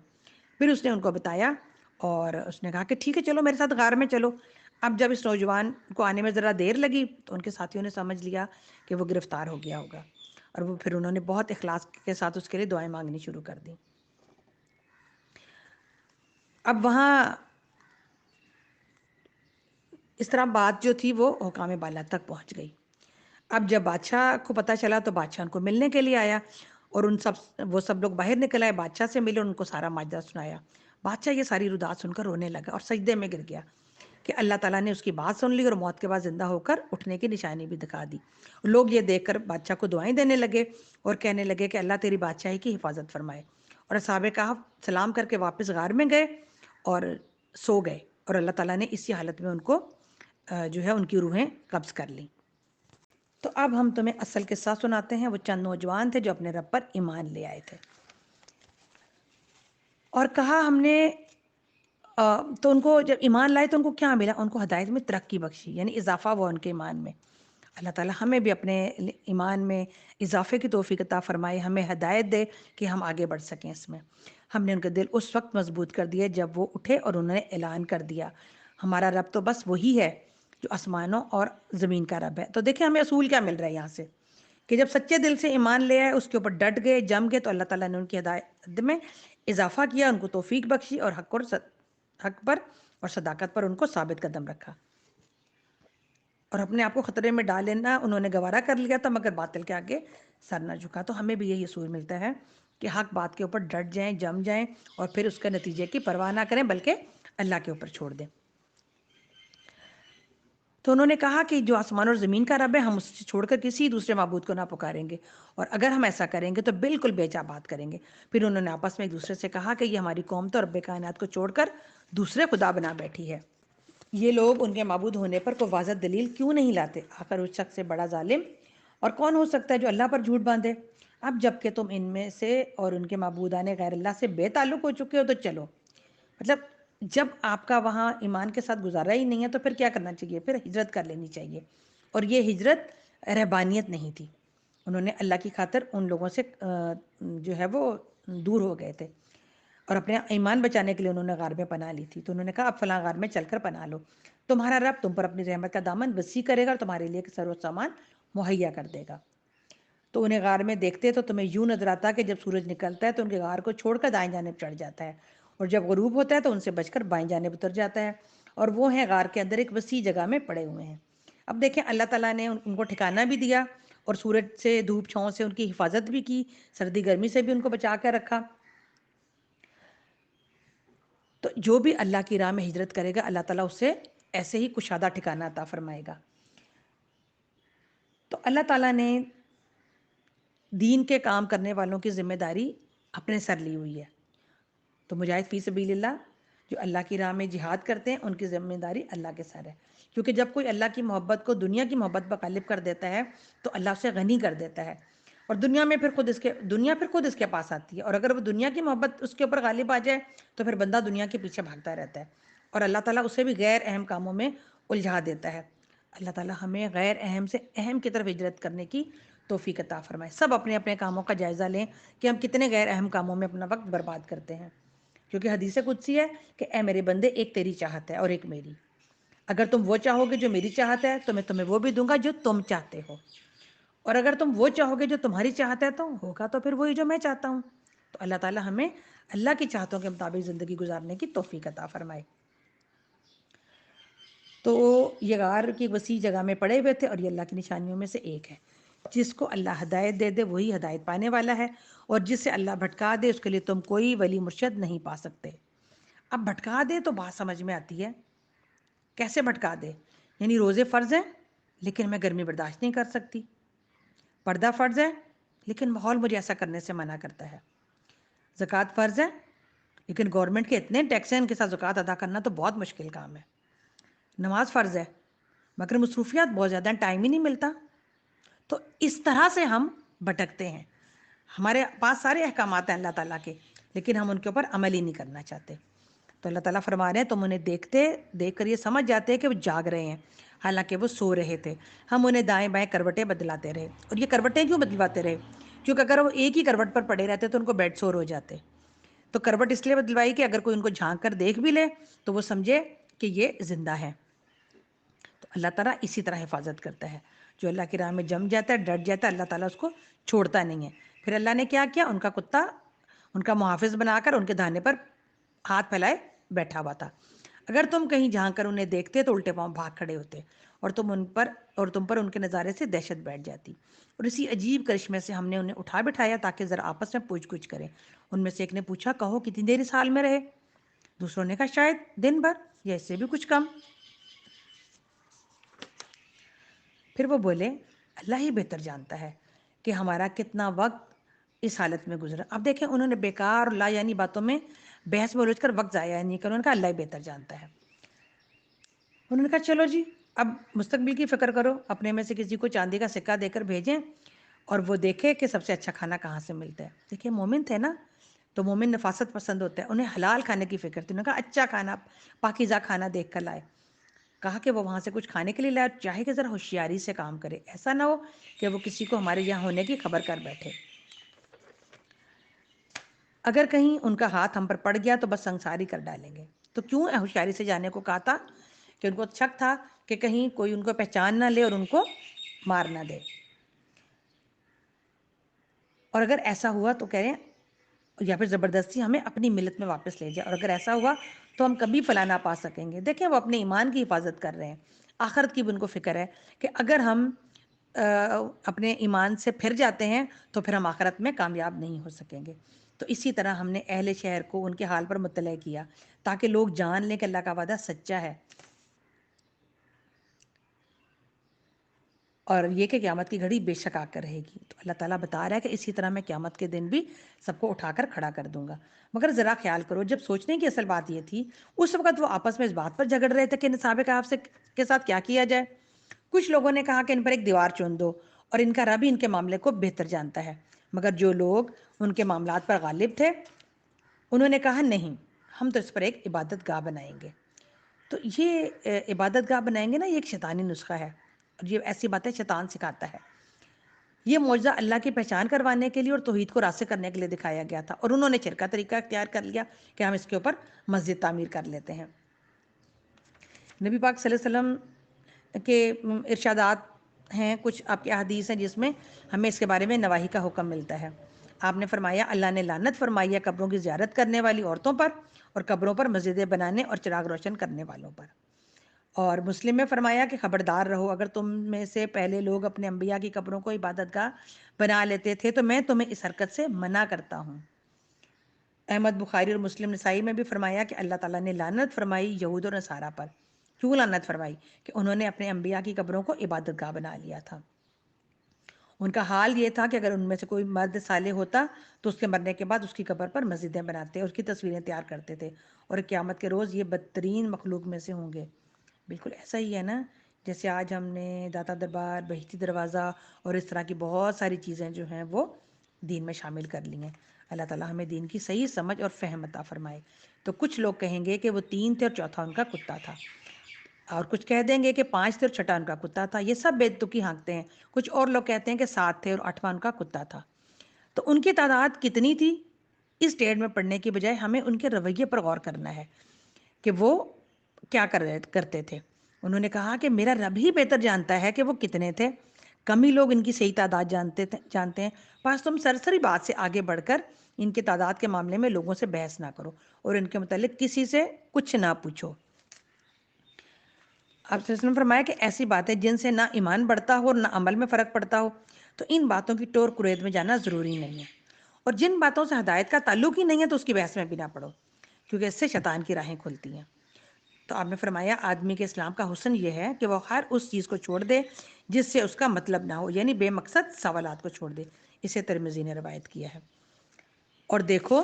پھر اس نے ان کو بتایا، اور اس نے کہا کہ ٹھیک ہے چلو میرے ساتھ غار میں چلو۔ اب جب اس نوجوان کو آنے میں ذرا دیر لگی تو ان کے ساتھیوں نے سمجھ لیا کہ وہ گرفتار ہو گیا ہوگا، اور وہ پھر انہوں نے بہت اخلاص کے ساتھ اس کے لیے دعائیں مانگنی شروع کر دیں۔ اب وہاں اس طرح بات جو تھی وہ حکام بالا تک پہنچ گئی۔ اب جب بادشاہ کو پتہ چلا تو بادشاہ ان کو ملنے کے لیے آیا، اور وہ سب لوگ باہر نکل آئے، بادشاہ سے ملے، ان کو سارا ماجرا سنایا۔ بادشاہ یہ ساری رودات سن کر رونے لگا اور سجدے میں گر گیا کہ اللہ تعالیٰ نے اس کی بات سن لی اور موت کے بعد زندہ ہو کر اٹھنے کی نشانی بھی دکھا دی۔ لوگ یہ دیکھ کر بادشاہ کو دعائیں دینے لگے اور کہنے لگے کہ اللہ تیری بادشاہی کی حفاظت فرمائے، اور اصحاب کہف سلام کر کے واپس غار میں گئے اور سو گئے، اور اللہ تعالیٰ نے اسی حالت میں ان کو جو ہے ان کی روحیں قبض کر لیں۔ تو اب ہم تمہیں اصل قصہ سناتے ہیں۔ وہ چند نوجوان تھے جو اپنے رب پر ایمان لے آئے تھے، اور کہا ہم نے تو ان کو جب ایمان لائے تو ان کو کیا ملا؟ ان کو ہدایت میں ترقی بخشی، یعنی اضافہ ہوا ان کے ایمان میں۔ اللہ تعالیٰ ہمیں بھی اپنے ایمان میں اضافے کی توفیق عطا فرمائے، ہمیں ہدایت دے کہ ہم آگے بڑھ سکیں اس میں۔ ہم نے ان کے دل اس وقت مضبوط کر دیے جب وہ اٹھے اور انہوں نے اعلان کر دیا ہمارا رب تو بس وہی ہے جو آسمانوں اور زمین کا رب ہے۔ تو دیکھیں ہمیں اصول کیا مل رہا ہے یہاں سے، کہ جب سچے دل سے ایمان لے آئے، اس کے اوپر ڈٹ گئے، جم گئے، تو اللہ تعالیٰ نے ان کی ہدایت میں اضافہ کیا، ان کو توفیق بخشی، اور حق پر اور صداقت پر ان کو ثابت قدم رکھا، اور اپنے آپ کو خطرے میں ڈال لینا انہوں نے گوارا کر لیا تھا، مگر باطل کے آگے سر نہ جھکا۔ تو ہمیں بھی یہی اصول ملتا ہے کہ حق بات کے اوپر ڈٹ جائیں، جم جائیں، اور پھر اس کے نتیجے کی پرواہ نہ کریں بلکہ اللہ کے اوپر چھوڑ دیں۔ تو انہوں نے کہا کہ جو آسمان اور زمین کا رب ہے ہم اسے چھوڑ کر کسی دوسرے معبود کو نہ پکاریں گے، اور اگر ہم ایسا کریں گے تو بالکل بے جا بات کریں گے۔ پھر انہوں نے آپس میں ایک دوسرے سے کہا کہ یہ ہماری قوم تو رب کائنات کو چھوڑ کر دوسرے خدا بنا بیٹھی ہے، یہ لوگ ان کے معبود ہونے پر کوئی واضح دلیل کیوں نہیں لاتے؟ آخر اس شخص سے بڑا ظالم اور کون ہو سکتا ہے جو اللہ پر جھوٹ باندھے؟ اب جب کہ تم ان میں سے اور ان کے معبودان غیر اللہ سے بے تعلق ہو چکے ہو تو چلو، مطلب جب آپ کا وہاں ایمان کے ساتھ گزارا ہی نہیں ہے تو پھر کیا کرنا چاہیے؟ پھر ہجرت کر لینی چاہیے۔ اور یہ ہجرت رہبانیت نہیں تھی، انہوں نے اللہ کی خاطر ان لوگوں سے جو ہے وہ دور ہو گئے تھے، اور اپنے ایمان بچانے کے لیے انہوں نے غار میں پناہ لی تھی۔ تو انہوں نے کہا اب فلاں غار میں چل کر پناہ لو، تمہارا رب تم پر اپنی رحمت کا دامن وسیع کرے گا اور تمہارے لیے سر و سامان مہیا کر دے گا۔ تو انہیں غار میں دیکھتے تو تمہیں یوں نظر آتا کہ جب سورج نکلتا ہے تو ان کے غار کو چھوڑ کر دائیں جانب چڑھ جاتا ہے، اور جب غروب ہوتا ہے تو ان سے بچ کر بائیں جانب اتر جاتا ہے، اور وہ ہیں غار کے اندر ایک وسیع جگہ میں پڑے ہوئے ہیں۔ اب دیکھیں اللہ تعالیٰ نے ان کو ٹھکانہ بھی دیا، اور سورج سے دھوپ چھاؤں سے ان کی حفاظت بھی کی، سردی گرمی سے بھی ان کو بچا کر رکھا۔ تو جو بھی اللہ کی راہ میں ہجرت کرے گا اللہ تعالیٰ اسے ایسے ہی کشادہ ٹھکانہ عطا فرمائے گا۔ تو اللہ تعالیٰ نے دین کے کام کرنے والوں کی ذمہ داری اپنے سر لی ہوئی ہے۔ تو مجاہد فی سبیل اللہ جو اللہ کی راہ میں جہاد کرتے ہیں ان کی ذمہ داری اللہ کے سر ہے، کیونکہ جب کوئی اللہ کی محبت کو دنیا کی محبت پر غالب کر دیتا ہے تو اللہ اسے غنی کر دیتا ہے، اور دنیا پھر خود اس کے پاس آتی ہے، اور اگر وہ دنیا کی محبت اس کے اوپر غالب آ جائے تو پھر بندہ دنیا کے پیچھے بھاگتا رہتا ہے، اور اللہ تعالیٰ اسے بھی غیر اہم کاموں میں الجھا دیتا ہے۔ اللہ تعالیٰ ہمیں غیر اہم سے اہم کی طرف ہجرت کرنے کی توفیق عطا فرمائے۔ سب اپنے اپنے کاموں کا جائزہ لیں کہ ہم کتنے غیر اہم کاموں میں اپنا وقت برباد کرتے ہیں، کیونکہ حدیث قدسی ہے کہ اے میرے بندے ایک تیری چاہت ہے اور ایک میری، اگر تم وہ چاہو گے جو میری چاہت ہے تو میں تمہیں وہ بھی دوں گا جو تم چاہتے ہو، اور اگر تم وہ چاہو گے جو تمہاری چاہت ہے تو ہوگا تو پھر وہی جو میں چاہتا ہوں۔ تو اللہ تعالیٰ ہمیں اللہ کی چاہتوں کے مطابق زندگی گزارنے کی توفیق عطا فرمائے۔ تو یہ غار کی وسیع جگہ میں پڑے ہوئے تھے، اور یہ اللہ کی نشانیوں میں سے ایک ہے۔ جس کو اللہ ہدایت دے دے وہی ہدایت پانے والا ہے، اور جس سے اللہ بھٹکا دے اس کے لیے تم کوئی ولی مرشد نہیں پا سکتے۔ اب بھٹکا دے تو بات سمجھ میں آتی ہے، کیسے بھٹکا دے؟ یعنی روزے فرض ہیں لیکن میں گرمی برداشت نہیں کر سکتی، پردہ فرض ہے لیکن ماحول مجھے ایسا کرنے سے منع کرتا ہے، زکوٰۃ فرض ہے لیکن گورنمنٹ کے اتنے ٹیکس ہیں ان کے ساتھ زکوٰۃ ادا کرنا تو بہت مشکل کام ہے، نماز فرض ہے مگر مصروفیات بہت زیادہ ہیں، ٹائم ہی نہیں ملتا۔ تو اس طرح سے ہم بھٹکتے ہیں، ہمارے پاس سارے احکامات ہیں اللہ تعالیٰ کے لیکن ہم ان کے اوپر عمل ہی نہیں کرنا چاہتے۔ تو اللہ تعالیٰ فرما رہے ہیں تم انہیں دیکھ کر یہ سمجھ جاتے ہیں کہ وہ جاگ رہے ہیں حالانکہ وہ سو رہے تھے، ہم انہیں دائیں بائیں کروٹیں بدلاتے رہے۔ اور یہ کروٹیں کیوں بدلواتے رہے؟ کیونکہ اگر وہ ایک ہی کروٹ پر پڑے رہتے تو ان کو بیڈ سور ہو جاتے، تو کروٹ اس لیے بدلوائی کہ اگر کوئی ان کو جھانک کر دیکھ بھی لے تو وہ سمجھے کہ یہ زندہ ہے۔ تو اللہ تعالیٰ اسی طرح حفاظت کرتا ہے، جو اللہ کی راہ میں جم جاتا ہے ڈٹ جاتا ہے اللہ تعالیٰ اس کو چھوڑتا نہیں ہے۔ پھر اللہ نے کیا کیا؟ ان کا کتا ان کا محافظ بنا کر ان کے دھانے پر ہاتھ پھیلائے بیٹھا ہوا تھا، اگر تم کہیں جھانک کر انہیں دیکھتے تو الٹے پاؤں بھاگ کھڑے ہوتے، اور تم پر ان کے نظارے سے دہشت بیٹھ جاتی۔ اور اسی عجیب کرشمے سے ہم نے انہیں اٹھا بٹھایا تاکہ ذرا آپس میں پوچھ گچھ کریں۔ ان میں سے ایک نے پوچھا کہو کتنی دیر اس حال میں رہے؟ دوسروں نے کہا شاید دن بھر یا اس سے بھی کچھ کم۔ پھر وہ بولے اللہ ہی بہتر جانتا ہے کہ ہمارا کتنا وقت اس حالت میں گزرا۔ اب دیکھیں انہوں نے بیکار اور لا یعنی باتوں میں بحث میں الجھ کر وقت ضائع نہیں کر، انہوں نے کہا اللہ ہی بہتر جانتا ہے۔ انہوں نے کہا چلو جی اب مستقبل کی فکر کرو، اپنے میں سے کسی کو چاندی کا سکہ دے کر بھیجیں اور وہ دیکھے کہ سب سے اچھا کھانا کہاں سے ملتا ہے۔ دیکھیں مومن تھے نا، تو مومن نفاست پسند ہوتا ہے، انہیں حلال کھانے کی فکر تھی، انہوں نے کہا اچھا کھانا پاکیزہ کھانا دیکھ کر لائے۔ کہا کہ وہ وہاں سے کچھ کھانے کے لیے لائے، چاہے کہ ذرا ہوشیاری سے کام کرے، ایسا نہ ہو کہ وہ کسی کو ہمارے یہاں ہونے کی خبر کر بیٹھے، اگر کہیں ان کا ہاتھ ہم پر پڑ گیا تو بس سنسار ہی کر ڈالیں گے۔ تو کیوں ہوشیاری سے جانے کو کہا تھا؟ کہ ان کو شک تھا کہ کہیں کوئی ان کو پہچان نہ لے اور ان کو مار نہ دے، اور اگر ایسا ہوا تو کہہ رہے ہیں یا پھر زبردستی ہمیں اپنی ملت میں واپس لے جائے، اور اگر ایسا ہوا تو ہم کبھی فلاح نہ پا سکیں گے۔ دیکھیں وہ اپنے ایمان کی حفاظت کر رہے ہیں، آخرت کی بھی ان کو فکر ہے کہ اگر ہم اپنے ایمان سے پھر جاتے ہیں تو پھر ہم آخرت میں کامیاب نہیں ہو سکیں گے۔ تو اسی طرح ہم نے اہل شہر کو ان کے حال پر مطلع کیا تاکہ لوگ جان لیں کہ اللہ کا وعدہ سچا ہے۔ اور یہ کہ قیامت کی گھڑی بے شک آ کر رہے گی۔ تو اللہ تعالیٰ بتا رہا ہے کہ اسی طرح میں قیامت کے دن بھی سب کو اٹھا کر کھڑا کر دوں گا۔ مگر ذرا خیال کرو، جب سوچنے کی اصل بات یہ تھی، اس وقت وہ آپس میں اس بات پر جھگڑ رہے تھے کہ نصاب کہف کے ساتھ کیا کیا جائے۔ کچھ لوگوں نے کہا کہ ان پر ایک دیوار چن دو، اور ان کا رب ہی ان کے معاملے کو بہتر جانتا ہے۔ مگر جو لوگ ان کے معاملات پر غالب تھے، انہوں نے کہا نہیں، ہم تو اس پر ایک عبادت گاہ بنائیں گے۔ تو یہ عبادت گاہ بنائیں گے نا، یہ ایک شیطانی نسخہ ہے، اور یہ ایسی باتیں شیطان سکھاتا ہے۔ یہ معجزہ اللہ کی پہچان کروانے کے لیے اور توحید کو راسخ کرنے کے لیے دکھایا گیا تھا، اور انہوں نے شرکا طریقہ اختیار کر لیا کہ ہم اس کے اوپر مسجد تعمیر کر لیتے ہیں۔ نبی پاک صلی اللہ علیہ وسلم کے ارشادات ہیں، کچھ آپ کے احادیث ہیں جس میں ہمیں اس کے بارے میں نواہی کا حکم ملتا ہے۔ آپ نے فرمایا، اللہ نے لعنت فرمائی ہے قبروں کی زیارت کرنے والی عورتوں پر، اور قبروں پر مسجدیں بنانے اور چراغ روشن کرنے والوں پر۔ اور مسلم میں فرمایا کہ خبردار رہو، اگر تم میں سے پہلے لوگ اپنے انبیاء کی قبروں کو عبادت گاہ بنا لیتے تھے تو میں تمہیں اس حرکت سے منع کرتا ہوں۔ احمد، بخاری اور مسلم نسائی میں بھی فرمایا کہ اللہ تعالیٰ نے لعنت فرمائی یہود اور نصارہ پر۔ کیوں لعنت فرمائی؟ کہ انہوں نے اپنے انبیاء کی قبروں کو عبادت گاہ بنا لیا تھا۔ ان کا حال یہ تھا کہ اگر ان میں سے کوئی مرد صالح ہوتا تو اس کے مرنے کے بعد اس کی قبر پر مسجدیں بناتے اور اس کی تصویریں تیار کرتے تھے، اور قیامت کے روز یہ بدترین مخلوق میں سے ہوں گے۔ بالکل ایسا ہی ہے نا، جیسے آج ہم نے داتا دربار، بہشتی دروازہ اور اس طرح کی بہت ساری چیزیں جو ہیں وہ دین میں شامل کر لی ہیں۔ اللہ تعالیٰ ہمیں دین کی صحیح سمجھ اور فہم عطا فرمائے۔ تو کچھ لوگ کہیں گے کہ وہ 3 تھے اور چوتھا ان کا کتا تھا، اور کچھ کہہ دیں گے کہ 5 تھے اور چھٹا ان کا کتا تھا۔ یہ سب بے تکی ہانکتے ہیں۔ کچھ اور لوگ کہتے ہیں کہ 7 تھے اور 8واں ان کا کتا تھا۔ تو ان کی تعداد کتنی تھی، اس ڈیڑھ میں پڑھنے کی بجائے ہمیں ان کے رویے پر غور کرنا ہے کہ وہ کیا کرتے تھے۔ انہوں نے کہا کہ میرا رب ہی بہتر جانتا ہے کہ وہ کتنے تھے، کم ہی لوگ ان کی صحیح تعداد جانتے ہیں۔ بس تم سرسری بات سے آگے بڑھ کر ان کی تعداد کے معاملے میں لوگوں سے بحث نہ کرو، اور ان کے متعلق کسی سے کچھ نہ پوچھو۔ آپ صلی اللہ علیہ وسلم فرمایا کہ ایسی باتیں جن سے نہ ایمان بڑھتا ہو اور نہ عمل میں فرق پڑتا ہو، تو ان باتوں کی ٹور کرید میں جانا ضروری نہیں ہے، اور جن باتوں سے ہدایت کا تعلق ہی نہیں ہے تو اس کی بحث میں بھی نہ پڑھو، کیونکہ اس سے شیطان کی راہیں کھلتی ہیں۔ تو آپ نے فرمایا آدمی کے اسلام کا حسن یہ ہے کہ وہ ہر اس چیز کو چھوڑ دے جس سے اس کا مطلب نہ ہو، یعنی بے مقصد سوالات کو چھوڑ دے۔ اسے ترمذی نے روایت کیا ہے۔ اور دیکھو،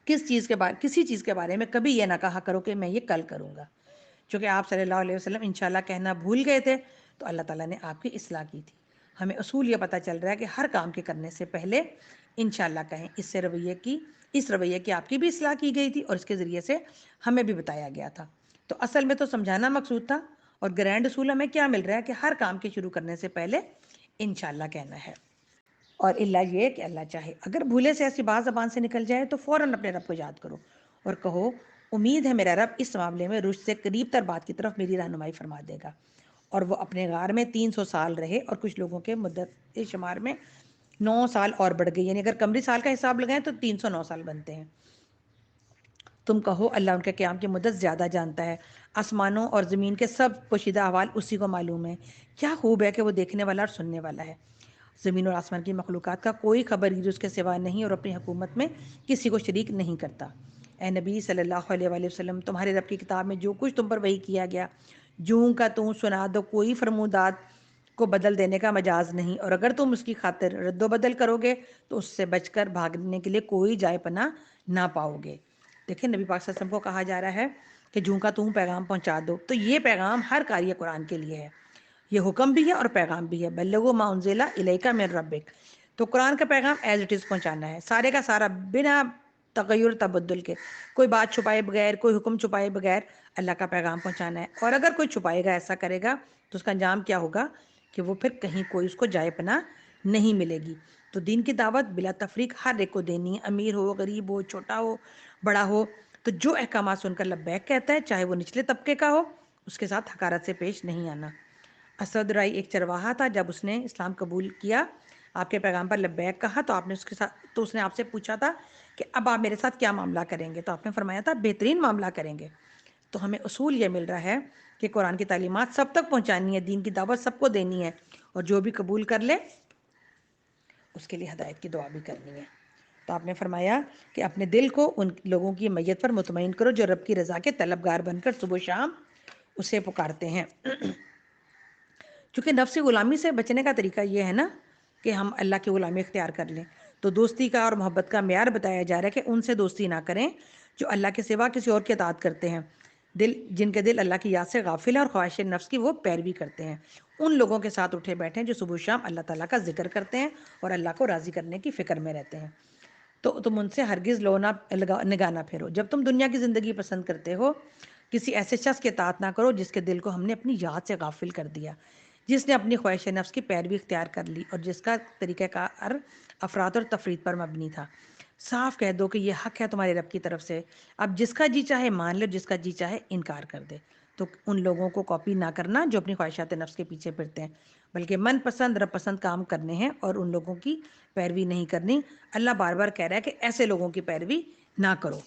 کسی چیز کے بارے میں کبھی یہ نہ کہا کرو کہ میں یہ کل کروں گا، چونکہ آپ صلی اللہ علیہ وسلم انشاءاللہ کہنا بھول گئے تھے تو اللہ تعالیٰ نے آپ کی اصلاح کی تھی۔ ہمیں اصول یہ پتہ چل رہا ہے کہ ہر کام کے کرنے سے پہلے انشاءاللہ کہیں۔ اس رویے کی آپ کی بھی اصلاح کی گئی تھی، اور اس کے ذریعے سے ہمیں بھی بتایا گیا تھا۔ تو اصل میں تو سمجھانا مقصود تھا، اور گرینڈ اصول ہمیں کیا مل رہا ہے کہ ہر کام کے شروع کرنے سے پہلے انشاءاللہ کہنا ہے، اور اللہ یہ کہ اللہ چاہے۔ اگر بھولے سے ایسی بات زبان سے نکل جائے تو فوراً اپنے رب کو یاد کرو اور کہو، امید ہے میرا رب اس معاملے میں رشد سے قریب تر بات کی طرف میری رہنمائی فرما دے گا۔ اور وہ اپنے غار میں 300 سال رہے، اور کچھ لوگوں کے مدت شمار میں 9 سال اور بڑھ گئی، یعنی اگر قمری سال کا حساب لگائیں تو 309 سال بنتے ہیں۔ تم کہو اللہ ان کے قیام کی مدت زیادہ جانتا ہے، آسمانوں اور زمین کے سب پوشیدہ احوال اسی کو معلوم ہے۔ کیا خوب ہے کہ وہ دیکھنے والا اور سننے والا ہے۔ زمین اور آسمان کی مخلوقات کا کوئی خبرگیر اس کے سوا نہیں، اور اپنی حکومت میں کسی کو شریک نہیں کرتا۔ اے نبی صلی اللہ علیہ وآلہ وسلم، تمہارے رب کی کتاب میں جو کچھ تم پر وحی کیا گیا، جوں کا توں سنا دو، کوئی فرمودات کو بدل دینے کا مجاز نہیں، اور اگر تم اس کی خاطر رد و بدل کرو گے تو اس سے بچ کر بھاگنے کے لیے کوئی جائے پناہ نہ پاؤ گے۔ دیکھیں، نبی پاک صلی اللہ علیہ وسلم کو کہا جا رہا ہے کہ جوں کا توں پیغام پہنچا دو، تو یہ پیغام ہر قاری قرآن کے لیے ہے، یہ حکم بھی ہے اور پیغام بھی ہے۔ بلغوا ما انزل الیک من ربک، تو قرآن کا پیغام ایز اٹ از پہنچانا ہے، سارے کا سارا، بنا تغیر تبدل کے، کوئی بات چھپائے بغیر، کوئی حکم چھپائے بغیر اللہ کا پیغام پہنچانا ہے۔ اور اگر کوئی چھپائے گا، ایسا کرے گا، تو اس کا انجام کیا ہوگا کہ وہ پھر کہیں کوئی اس کو جائے پناہ نہیں ملے گی۔ تو دین کی دعوت بلا تفریق ہر ایک کو دینی ہے، امیر ہو، غریب ہو، چھوٹا ہو، بڑا ہو۔ تو جو احکامات سن کر لبیک کہتا ہے، چاہے وہ نچلے طبقے کا ہو، اس کے ساتھ حقارت سے پیش نہیں آنا۔ اسد رائی ایک چرواہا تھا، جب اس نے اسلام قبول کیا، آپ کے پیغام پر لبیک کہا، تو اس نے آپ سے پوچھا تھا کہ اب آپ میرے ساتھ کیا معاملہ کریں گے؟ تو آپ نے فرمایا تھا بہترین معاملہ کریں گے۔ تو ہمیں اصول یہ مل رہا ہے کہ قرآن کی تعلیمات سب تک پہنچانی ہے، دین کی دعوت سب کو دینی ہے، اور جو بھی قبول کر لے اس کے لیے ہدایت کی دعا بھی کرنی ہے۔ تو آپ نے فرمایا کہ اپنے دل کو ان لوگوں کی میت پر مطمئن کرو جو رب کی رضا کے طلبگار بن کر صبح و شام اسے پکارتے ہیں۔ چونکہ نفس غلامی سے بچنے کا طریقہ یہ ہے نا کہ ہم اللہ کی غلامی اختیار کر لیں، تو دوستی کا اور محبت کا معیار بتایا جا رہا ہے کہ ان سے دوستی نہ کریں جو اللہ کے سوا کسی اور کی اطاعت کرتے ہیں، جن کے دل اللہ کی یاد سے غافل ہے اور خواہش نفس کی وہ پیروی کرتے ہیں، ان لوگوں کے ساتھ اٹھے بیٹھے جو صبح و شام اللہ تعالیٰ کا ذکر کرتے ہیں اور اللہ کو راضی کرنے کی فکر میں رہتے ہیں۔ تو تم ان سے ہرگز نگاہ نہ پھیرو۔ جب تم دنیا کی زندگی پسند کرتے ہو، کسی ایسے شخص کی اطاعت نہ کرو جس کے دل کو ہم نے اپنی یاد سے غافل کر دیا، جس نے اپنی خواہش نفس کی پیروی اختیار کر لی اور جس کا طریقہ کار افراد اور تفرید پر مبنی تھا۔ صاف کہہ دو کہ یہ حق ہے تمہارے رب کی طرف سے، اب جس کا جی چاہے مان لے، جس کا جی چاہے انکار کر دے۔ تو ان لوگوں کو کاپی نہ کرنا جو اپنی خواہشات نفس کے پیچھے پھرتے ہیں، بلکہ من پسند رب پسند کام کرنے ہیں اور ان لوگوں کی پیروی نہیں کرنی۔ اللہ بار بار کہہ رہا ہے کہ ایسے لوگوں کی پیروی نہ کرو۔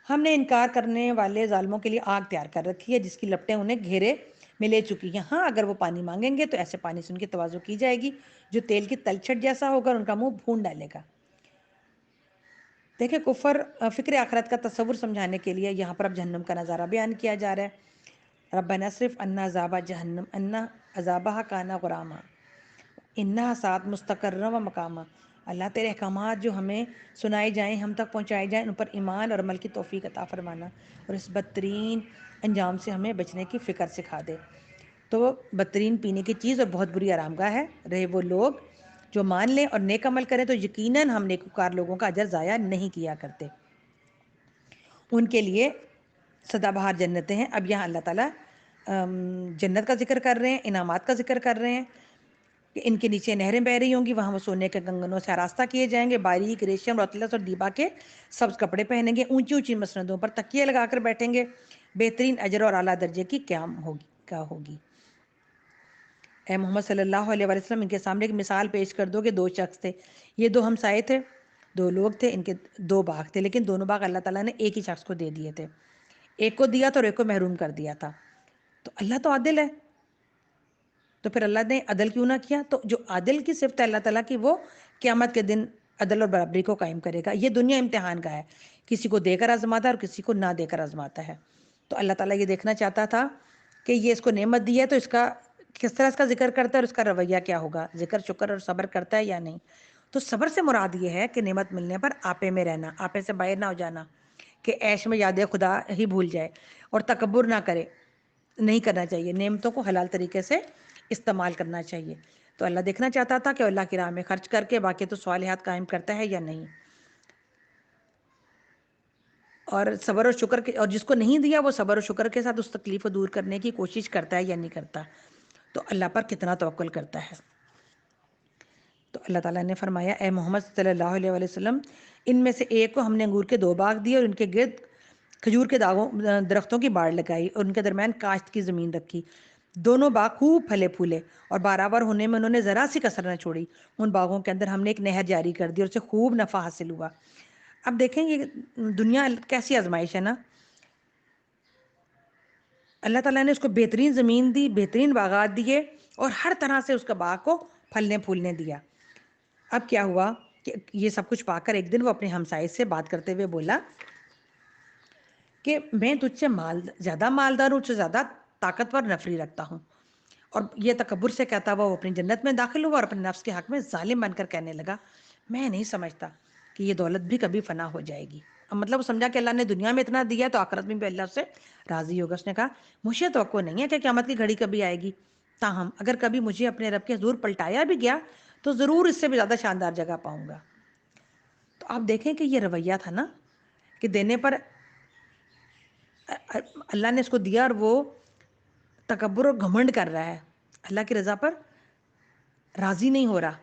ہم نے انکار کرنے والے ظالموں کے لیے آگ تیار کر رکھی ہے جس کی لپٹیں انہیں گھیرے میں لے چکی ہیں۔ ہاں، اگر وہ پانی مانگیں گے تو ایسے پانی سے ان کی تواضع کی جائے گی جو تیل کی تلچھٹ جیسا ہوگا اور ان کا منہ بھون ڈالے گا۔ دیکھیں، فکر آخرت کا تصور سمجھانے کے لیے یہاں پر اب جہنم کا نظارہ بیان کیا جا رہا ہے۔ ربنا اصرف عنا عذاب جہنم ان عذابها کان غراما انہا سات مستقرا و مقاما۔ اللہ، تیرے احکامات جو ہمیں سنائے جائیں، ہم تک پہنچائے جائیں، ان پر ایمان اور عمل کی توفیق عطا فرمانا اور اس بدترین انجام سے ہمیں بچنے کی فکر سکھا دے۔ تو بدترین پینے کی چیز اور بہت بری آرامگاہ ہے، رہے وہ لوگ جو مان لیں اور نیک عمل کریں تو یقیناً ہم نیکوکار لوگوں کا اجر ضائع نہیں کیا کرتے۔ ان کے لیے سدا بہار جنتیں ہیں۔ اب یہاں اللہ تعالیٰ جنت کا ذکر کر رہے ہیں، انعامات کا ذکر کر رہے ہیں کہ ان کے نیچے نہریں بہ رہی ہوں گی، وہاں وہ سونے کے کنگنوں سے آراستہ کیے جائیں گے، باریک ریشم اور اطلس اور دیبا کے سبز کپڑے پہنیں گے، اونچی اونچی مسندوں پر تکیے لگا کر بیٹھیں گے، بہترین اجر اور اعلیٰ درجے کی قیام ہوگی۔ اے محمد صلی اللہ علیہ وسلم، ان کے سامنے ایک مثال پیش کر دو کہ دو شخص تھے، یہ دو ہمسائے تھے، دو لوگ تھے، ان کے دو باغ تھے، لیکن دونوں باغ اللہ تعالیٰ نے ایک ہی شخص کو دے دیے تھے، ایک کو دیا تھا اور ایک کو محروم کر دیا تھا۔ تو اللہ تو عادل ہے، تو پھر اللہ نے عدل کیوں نہ کیا؟ تو جو عادل کی صفت ہے اللہ تعالیٰ کی، وہ قیامت کے دن عدل اور برابری کو قائم کرے گا۔ یہ دنیا امتحان کا ہے، کسی کو دے کر آزماتا ہے اور کسی کو نہ دے کر آزماتا ہے۔ تو اللہ تعالیٰ یہ دیکھنا چاہتا تھا کہ یہ اس کو نعمت دی ہے تو اس کا کس طرح اس کا ذکر کرتا ہے اور اس کا رویہ کیا ہوگا، ذکر شکر اور صبر کرتا ہے یا نہیں۔ تو صبر سے مراد یہ ہے کہ نعمت ملنے پر آپے میں رہنا، آپے سے باہر نہ ہو جانا، کہ عیش میں یاد خدا ہی بھول جائے، اور تکبر نہ کرے، نہیں کرنا چاہیے، نعمتوں کو حلال طریقے سے استعمال کرنا چاہیے۔ تو اللہ دیکھنا چاہتا تھا کہ اللہ کی راہ میں خرچ کر کے باقی تو صالحات قائم کرتا ہے یا نہیں، اور صبر و شکر کے، اور جس کو نہیں دیا وہ صبر و شکر کے ساتھ اس تکلیف کو دور کرنے کی کوشش کرتا ہے یا نہیں کرتا، تو اللہ پر کتنا توکل کرتا ہے۔ تو اللہ تعالیٰ نے فرمایا، اے محمد صلی اللہ علیہ وسلم، ان میں سے ایک کو ہم نے انگور کے 2 باغ دیے اور ان کے گرد کھجور کے درختوں کی باڑ لگائی اور ان کے درمیان کاشت کی زمین رکھی، دونوں باغ خوب پھلے پھولے اور بارآور ہونے میں انہوں نے ذرا سی کسر نہ چھوڑی۔ ان باغوں کے اندر ہم نے ایک نہر جاری کر دی اور اسے خوب نفع حاصل ہوا۔ اب دیکھیں یہ دنیا کیسی آزمائش ہے نا، اللہ تعالیٰ نے اس کو بہترین زمین دی، بہترین باغات دیے اور ہر طرح سے اس کا باغ کو پھلنے پھولنے دیا۔ اب کیا ہوا کہ یہ سب کچھ پا کر ایک دن وہ اپنے ہمسائے سے بات کرتے ہوئے بولا کہ میں تجھ سے زیادہ مالدار ہوں، تجھ سے زیادہ طاقتور نفری رکھتا ہوں، اور یہ تکبر سے کہتا ہوا وہ اپنی جنت میں داخل ہوا اور اپنے نفس کے حق میں ظالم بن کر کہنے لگا، میں نہیں سمجھتا کہ یہ دولت بھی کبھی فنا ہو جائے گی۔ اب مطلب وہ سمجھا کہ اللہ نے دنیا میں اتنا دیا تو آخرت میں بھی اللہ سے راضی ہوگا۔ اس نے کہا، مجھے توقع نہیں ہے کہ قیامت کی گھڑی کبھی آئے گی، تاہم اگر کبھی مجھے اپنے رب کے حضور پلٹایا بھی گیا تو ضرور اس سے بھی زیادہ شاندار جگہ پاؤں گا۔ تو آپ دیکھیں کہ یہ رویہ تھا نا کہ دینے پر اللہ نے اس کو دیا اور وہ تکبر اور گھمنڈ کر رہا ہے، اللہ کی رضا پر راضی نہیں ہو رہا۔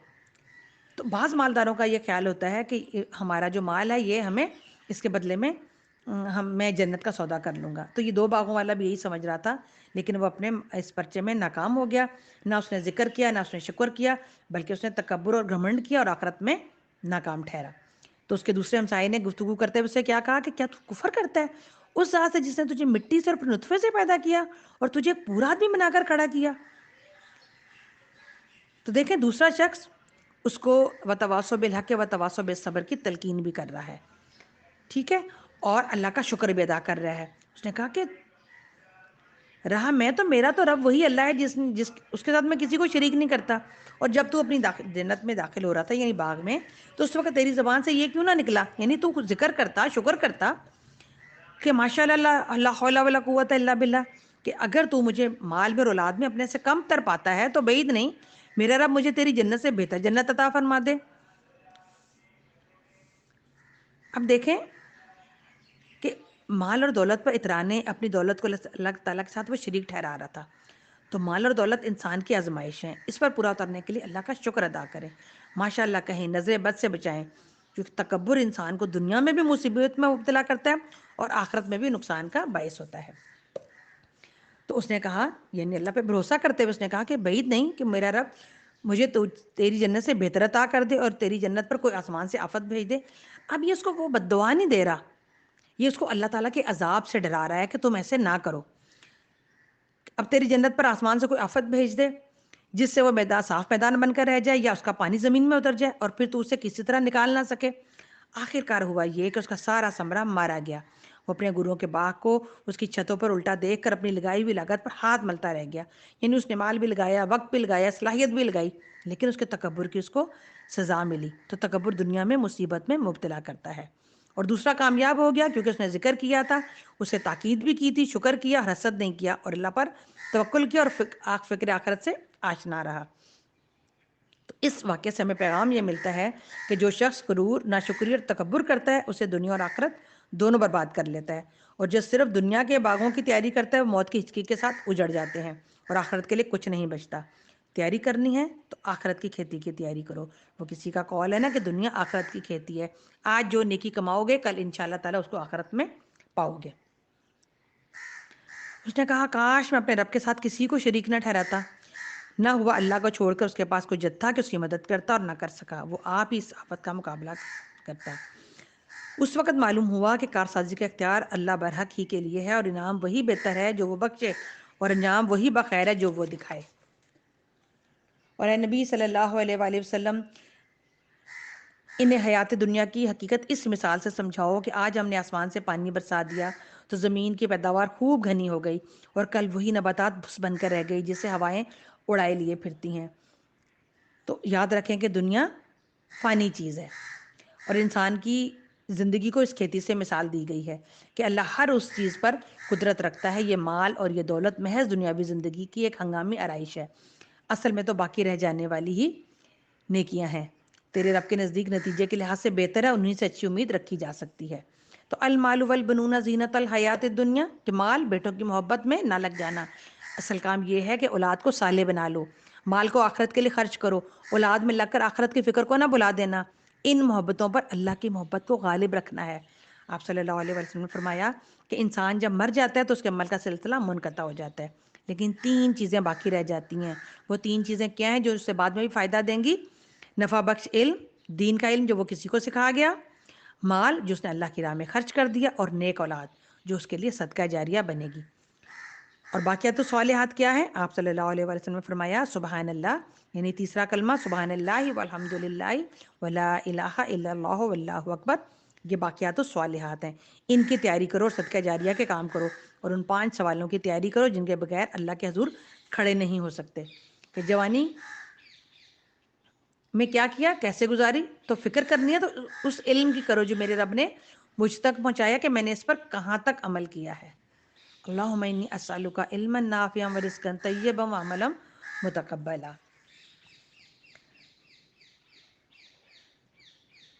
تو بعض مالداروں کا یہ خیال ہوتا ہے کہ ہمارا جو مال ہے یہ ہمیں اس کے بدلے میں میں جنت کا سودا کر لوں گا۔ تو یہ 2 باغوں والا بھی یہی سمجھ رہا تھا، لیکن وہ اپنے اس پرچے میں ناکام ہو گیا، نہ اس نے ذکر کیا نہ اس نے شکر کیا، بلکہ اس نے تکبر اور گھمنڈ کیا اور آخرت میں ناکام ٹھہرا۔ تو اس کے دوسرے ہمسائے نے گفتگو کرتے ہوئے اسے کیا کہا کہ کیا تو کفر کرتا ہے اس ذات سے جس نے تجھے مٹی سے اور پھر نطفے سے پیدا کیا اور تجھے پورا آدمی بنا کر کھڑا کیا؟ تو دیکھیں دوسرا شخص اس کو وتواصوا بالحق وتواصوا بالصبر کی تلقین بھی کر رہا ہے، ٹھیک ہے، اور اللہ کا شکر بھی ادا کر رہا ہے۔ اس نے کہا کہ رہا میں تو میرا تو رب وہی اللہ ہے جس اس کے ساتھ میں کسی کو شریک نہیں کرتا. اور جب تو اپنی جنت میں داخل ہو رہا تھا یعنی باغ میں, تو اس وقت تیری زبان سے یہ کیوں نہ نکلا, یعنی تو کچھ ذکر کرتا, شکر کرتا کہ ماشاء اللہ لا حول ولا قوت الا باللہ, کہ اگر تو مجھے مال میں اور اولاد میں اپنے سے کم تر پاتا ہے تو بعید نہیں میرا رب مجھے تیری جنت سے بہتر جنت عطا فرما دے. اب دیکھیں کہ مال اور دولت پر اترانے اپنی دولت کو اللہ تعالیٰ کے ساتھ وہ شریک ٹھہرا رہا تھا. تو مال اور دولت انسان کی آزمائش ہیں, اس پر پورا اترنے کے لیے اللہ کا شکر ادا کریں, ماشاء اللہ کہیں, نظر بد سے بچائیں, کیونکہ تکبر انسان کو دنیا میں بھی مصیبت میں مبتلا کرتا ہے اور آخرت میں بھی نقصان کا باعث ہوتا ہے. تو اس نے کہا, یعنی اللہ پہ بھروسہ کرتے ہوئے اس نے کہا کہ بعید نہیں کہ میرا رب مجھے تیری جنت سے بہتر عطا کر دے اور تیری جنت پر کوئی آسمان سے آفت بھیج دے. اب یہ اس کو وہ بد دعا نہیں دے رہا, یہ اس کو اللہ تعالیٰ کے عذاب سے ڈرا رہا ہے کہ تم ایسے نہ کرو. اب تیری جنت پر آسمان سے کوئی آفت بھیج دے جس سے وہ میدان صاف میدان بن کر رہ جائے, یا اس کا پانی زمین میں اتر جائے اور پھر تو اسے کسی طرح نکال نہ سکے. آخر کار ہوا یہ کہ اس کا سارا ثمرہ مارا گیا. وہ اپنے گروہوں کے باغ کو اس کی چھتوں پر الٹا دیکھ کر اپنی لگائی ہوئی لاگت پر ہاتھ ملتا رہ گیا. یعنی اس نے مال بھی لگایا, وقت بھی لگایا, صلاحیت بھی لگائی, لیکن اس کے تکبر کی اس کو سزا ملی. تو تکبر دنیا میں مصیبت میں مبتلا کرتا ہے. اور دوسرا کامیاب ہو گیا کیونکہ اس نے ذکر کیا تھا, اسے تاکید بھی کی تھی, شکر کیا, حسد نہیں کیا, اور اللہ پر توکل کیا, اور فکر آخرت سے آشنا رہا. تو اس واقعے سے ہمیں پیغام یہ ملتا ہے کہ جو شخص غرور, ناشکری اور تکبر کرتا ہے اسے دنیا اور آخرت دونوں برباد کر لیتا ہے. اور جو صرف دنیا کے باغوں کی تیاری کرتا ہے وہ موت کی ہچکی کے ساتھ اجڑ جاتے ہیں اور آخرت کے لیے کچھ نہیں بچتا. تیاری کرنی ہے تو آخرت کی کھیتی کی تیاری کرو. وہ کسی کا قول ہے نا کہ دنیا آخرت کی کھیتی ہے, آج جو نیکی کماؤ گے کل انشاءاللہ تعالیٰ اس کو آخرت میں پاؤ گے. اس نے کہا کاش میں اپنے رب کے ساتھ کسی کو شریک نہ ٹھہراتا. نہ ہوا اللہ کو چھوڑ کر اس کے پاس کوئی جتھا کہ اس کی مدد کرتا, اور نہ کر سکا, وہ آپ ہی اس آفت کا مقابلہ کرتا. اس وقت معلوم ہوا کہ کارسازی کا اختیار اللہ برحق ہی کے لیے ہے, اور انعام وہی بہتر ہے جو وہ بخشے, اور انجام وہی بخیر ہے جو وہ دکھائے. اور اے نبی صلی اللہ علیہ وآلہ وسلم, انہیں حیات دنیا کی حقیقت اس مثال سے سمجھاؤ کہ آج ہم نے آسمان سے پانی برسا دیا تو زمین کی پیداوار خوب گھنی ہو گئی, اور کل وہی نباتات بھس بن کر رہ گئی جسے ہوائیں اڑائے لیے پھرتی ہیں. تو یاد رکھیں کہ دنیا فانی چیز ہے, اور انسان کی زندگی کو اس کھیتی سے مثال دی گئی ہے کہ اللہ ہر اس چیز پر قدرت رکھتا ہے. یہ مال اور یہ دولت محض دنیاوی زندگی کی ایک ہنگامی آرائش ہے, اصل میں تو باقی رہ جانے والی ہی نیکیاں ہیں. تیرے رب کے نزدیک نتیجے کے لحاظ سے بہتر ہے, انہیں سے اچھی امید رکھی جا سکتی ہے. تو المال والبنون زینت الحیات الدنیا, کہ مال بیٹوں کی محبت میں نہ لگ جانا. اصل کام یہ ہے کہ اولاد کو صالح بنا لو, مال کو آخرت کے لیے خرچ کرو, اولاد میں لگ کر آخرت کی فکر کو نہ بلا دینا. ان محبتوں پر اللہ کی محبت کو غالب رکھنا ہے. آپ صلی اللہ علیہ وسلم نے فرمایا کہ انسان جب مر جاتا ہے تو اس کے عمل کا سلسلہ منقطع ہو جاتا ہے, لیکن 3 چیزیں باقی رہ جاتی ہیں. وہ 3 چیزیں کیا ہیں جو اس سے بعد میں بھی فائدہ دیں گی؟ نفع بخش علم, دین کا علم جو وہ کسی کو سکھا گیا, مال جو اس نے اللہ کی راہ میں خرچ کر دیا, اور نیک اولاد جو اس کے لیے صدقہ جاریہ بنے گی. اور باقیات الصالحات کیا ہے؟ آپ صلی اللہ علیہ وسلم نے فرمایا سبحان اللہ, یعنی تیسرا کلمہ سبحان اللہ والحمد للہ ولا الہ الا اللہ واللہ اکبر, یہ باقیات الصالحات ہیں. ان کی تیاری کرو اور صدقہ جاریہ کے کام کرو, اور ان 5 سوالوں کی تیاری کرو جن کے بغیر اللہ کے حضور کھڑے نہیں ہو سکتے. کہ جوانی میں کیا کیا, کیسے گزاری, تو فکر کرنی ہے تو اس علم کی کرو جو میرے رب نے مجھ تک پہنچایا کہ میں نے اس پر کہاں تک عمل کیا ہے. اللہم انی اسألک علما نافعا ورزقا طیبا وعملا متقبلا.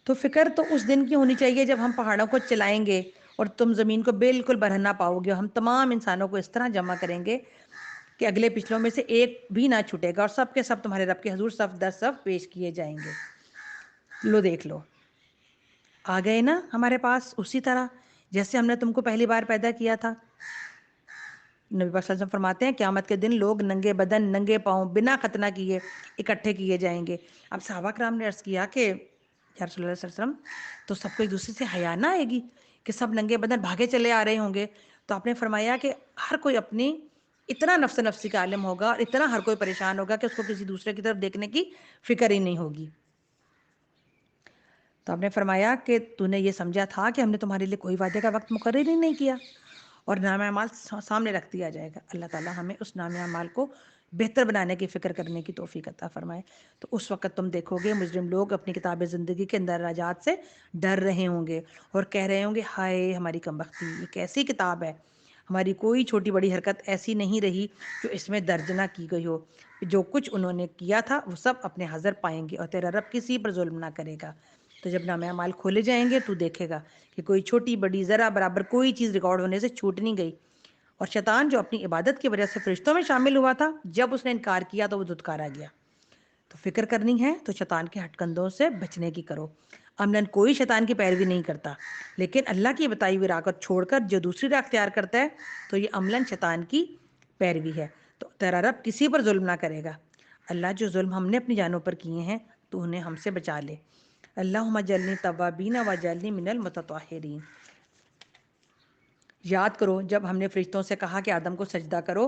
تو فکر تو اس دن کی ہونی چاہیے جب ہم پہاڑوں کو چلائیں گے اور تم زمین کو بالکل برہنہ پاؤ گے. ہم تمام انسانوں کو اس طرح جمع کریں گے کہ اگلے پچھلوں میں سے ایک بھی نہ چھوٹے گا, اور سب کے سب تمہارے رب کے حضور صف در صف پیش کیے جائیں گے. لو دیکھ لو, آ گئے نا ہمارے پاس اسی طرح جیسے ہم نے تم کو پہلی بار پیدا کیا تھا. نبی پاک صلی اللہ علیہ وسلم فرماتے ہیں قیامت کے دن لوگ ننگے بدن, ننگے پاؤں, بنا ختنہ کیے اکٹھے کیے جائیں گے. اب صحابہ کرام نے عرض کیا کہ یا رسول اللہ صلی اللہ علیہ وسلم, تو سب کو ایک دوسرے سے حیا نہ آئے گی کہ سب ننگے بدن بھاگے چلے آ رہے ہوں گے؟ تو آپ نے فرمایا کہ ہر کوئی اپنی اتنا نفس نفسی کا عالم ہوگا, اور اتنا ہر کوئی پریشان ہوگا کہ اس کو کسی دوسرے کی طرف دیکھنے کی فکر ہی نہیں ہوگی. تو آپ نے فرمایا کہ تو نے یہ سمجھا تھا کہ ہم نے تمہارے لیے کوئی وعدے کا وقت مقرر ہی نہیں کیا, اور نام اعمال سامنے رکھ دیا جائے گا. اللہ تعالیٰ ہمیں اس نام اعمال کو بہتر بنانے کی فکر کرنے کی توفیق عطا فرمائے. تو اس وقت تم دیکھو گے مجرم لوگ اپنی کتاب زندگی کے اندراجات سے ڈر رہے ہوں گے اور کہہ رہے ہوں گے ہائے ہماری کمبختی، یہ کیسی کتاب ہے، ہماری کوئی چھوٹی بڑی حرکت ایسی نہیں رہی جو اس میں درج نہ کی گئی ہو. جو کچھ انہوں نے کیا تھا وہ سب اپنے حاضر پائیں گے اور تیرا رب کسی پر ظلم نہ کرے گا. تو جب نام اعمال کھولے جائیں گے تو دیکھے گا کہ کوئی چھوٹی بڑی ذرا برابر کوئی چیز ریکارڈ ہونے سے چھوٹ نہیں گئی. اور شیطان جو اپنی عبادت کی وجہ سے فرشتوں میں شامل ہوا تھا، جب اس نے انکار کیا تو وہ دھتکارا گیا. تو فکر کرنی ہے تو شیطان کے ہٹ کندوں سے بچنے کی کرو. عملاً کوئی شیطان کی پیروی نہیں کرتا، لیکن اللہ کی بتائی ہوئی راہ کو چھوڑ کر جو دوسری راہ اختیار کرتا ہے تو یہ عملاً شیطان کی پیروی ہے. تو تیرا رب کسی پر ظلم نہ کرے گا. اللہ جو ظلم ہم نے اپنی جانوں پر کیے ہیں تو انہیں ہم سے بچا لے. اللہم اجعلنی توابین واجعلنی من المتطہرین. یاد کرو جب ہم نے فرشتوں سے کہا کہ آدم کو سجدہ کرو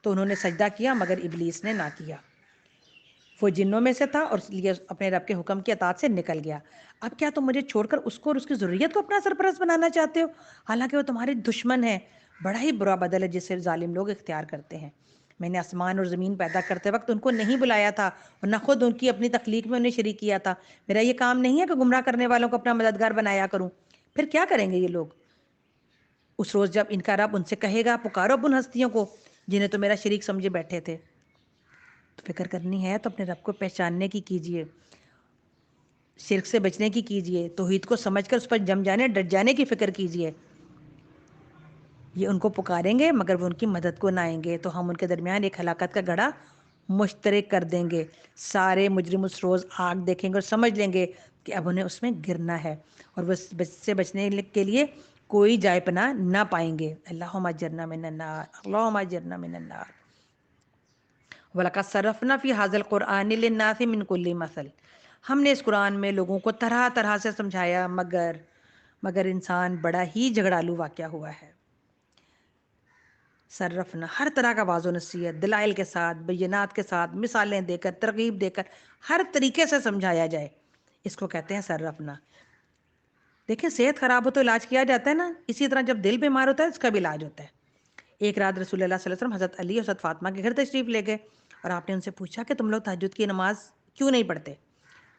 تو انہوں نے سجدہ کیا مگر ابلیس نے نہ کیا. وہ جنوں میں سے تھا اور اس لیے اپنے رب کے حکم کی اطاعت سے نکل گیا. اب کیا تم مجھے چھوڑ کر اس کو اور اس کی ذریت کو اپنا سرپرست بنانا چاہتے ہو، حالانکہ وہ تمہارے دشمن ہے. بڑا ہی برا بدل ہے جسے ظالم لوگ اختیار کرتے ہیں. میں نے آسمان اور زمین پیدا کرتے وقت ان کو نہیں بلایا تھا اور نہ خود ان کی اپنی تخلیق میں انہیں شریک کیا تھا. میرا یہ کام نہیں ہے کہ گمراہ کرنے والوں کو اپنا مددگار بنایا کروں. پھر کیا کریں گے یہ لوگ اس روز جب ان کا رب ان سے کہے گا پکارو اب ان ہستیوں کو جنہیں تو میرا شریک سمجھے بیٹھے تھے. تو فکر کرنی ہے تو اپنے رب کو پہچاننے کی کیجیے، شرک سے بچنے کی کیجیے، توحید کو سمجھ کر اس پر جم جانے ڈٹ جانے کی فکر کیجیے. یہ ان کو پکاریں گے مگر وہ ان کی مدد کو نہ آئیں گے تو ہم ان کے درمیان ایک ہلاکت کا گڑھا مشترک کر دیں گے. سارے مجرم اس روز آگ دیکھیں گے اور سمجھ لیں گے کہ اب انہیں اس میں گرنا ہے اور وہ سے بچنے کے لیے کوئی جائے پناہ نہ پائیں گے. اللہم اجرنا من النار، اللہم اجرنا من النار. وَلَقَدْ صَرَّفْنَا فِي هَذَا الْقُرْآنِ لِلنَّاسِ مِنْ كُلِّ مَثَلٍ. ہم نے اس قرآن میں لوگوں کو طرح طرح سے سمجھایا مگر انسان بڑا ہی جھگڑالو واقعہ ہوا ہے. صرفنا ہر طرح کا واضح نصیحت دلائل کے ساتھ، بینات کے ساتھ، مثالیں دے کر، ترغیب دے کر ہر طریقے سے سمجھایا جائے، اس کو کہتے ہیں صرفنا. دیکھیں صحت خراب ہو تو علاج کیا جاتا ہے نا، اسی طرح جب دل بیمار ہوتا ہے اس کا بھی علاج ہوتا ہے. ایک رات رسول اللہ صلی اللہ علیہ وسلم حضرت علی اور حضرت فاطمہ کے گھر تشریف لے گئے اور آپ نے ان سے پوچھا کہ تم لوگ تہجد کی نماز کیوں نہیں پڑھتے؟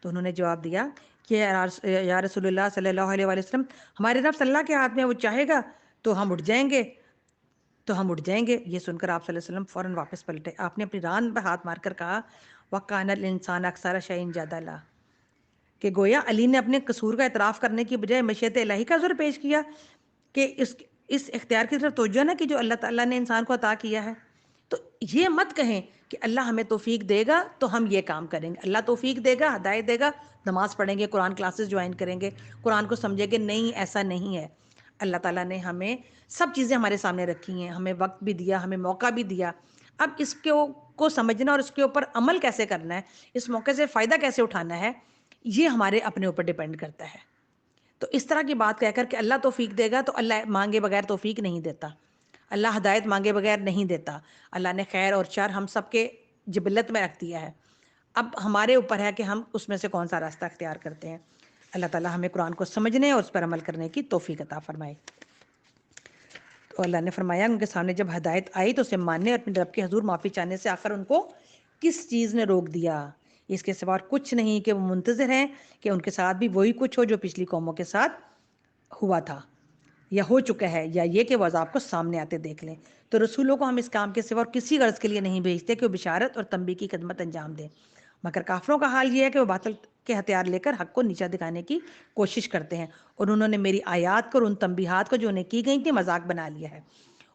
تو انہوں نے جواب دیا کہ یا رسول اللہ صلی اللہ علیہ وسلم، ہمارے رب صلی اللہ کے ہاتھ میں، وہ چاہے گا تو ہم اٹھ جائیں گے. یہ سن کر آپ صلی اللہ علیہ وسلم فوراً واپس پلٹے. آپ نے اپنی ران پہ ہاتھ مار کر کہا وَقَانَ الْإِنسَانَ أَكْثَرَ شَيْءٍ جَدَلًا، کہ گویا علی نے اپنے قصور کا اعتراف کرنے کی بجائے مشیت الہی کا عذر پیش کیا کہ اس اختیار کی طرف توجہ نہ کہ جو اللہ تعالیٰ نے انسان کو عطا کیا ہے. تو یہ مت کہیں کہ اللہ ہمیں توفیق دے گا تو ہم یہ کام کریں گے. اللہ توفیق دے گا، ہدایت دے گا، نماز پڑھیں گے، قرآن کلاسز جوائن کریں گے، قرآن کو سمجھیں گے. نہیں، ایسا نہیں ہے. اللہ تعالیٰ نے ہمیں سب چیزیں ہمارے سامنے رکھی ہیں، ہمیں وقت بھی دیا، ہمیں موقع بھی دیا. اب اس کو سمجھنا اور اس کے اوپر عمل کیسے کرنا ہے، اس موقع سے فائدہ کیسے اٹھانا ہے، یہ ہمارے اپنے اوپر ڈیپینڈ کرتا ہے. تو اس طرح کی بات کہہ کر کہ اللہ توفیق دے گا تو اللہ مانگے بغیر توفیق نہیں دیتا، اللہ ہدایت مانگے بغیر نہیں دیتا. اللہ نے خیر اور شر ہم سب کے جبلت میں رکھ دیا ہے. اب ہمارے اوپر ہے کہ ہم اس میں سے کون سا راستہ اختیار کرتے ہیں. اللہ تعالیٰ ہمیں قرآن کو سمجھنے اور اس پر عمل کرنے کی توفیق عطا فرمائے. تو اللہ نے فرمایا ان کے سامنے جب ہدایت آئی تو اسے ماننے اور اپنے رب کے حضور معافی چاہنے سے آخر ان کو کس چیز نے روک دیا؟ اس کے سوا کچھ نہیں کہ وہ منتظر ہیں کہ ان کے ساتھ بھی وہی کچھ ہو جو پچھلی قوموں کے ساتھ ہوا تھا یا ہو چکا ہے، یا یہ کہ وہ عذاب کو سامنے آتے دیکھ لیں. تو رسولوں کو ہم اس کام کے سوا اور کسی غرض کے لیے نہیں بھیجتے کہ وہ بشارت اور تنبیہ کی خدمت انجام دیں. مگر کافروں کا حال یہ ہے کہ وہ باطل کے ہتھیار لے کر حق کو نیچا دکھانے کی کوشش کرتے ہیں اور انہوں نے میری آیات کو اور ان تنبیہات کو جو انہیں کی گئی تھی مذاق بنا لیا ہے.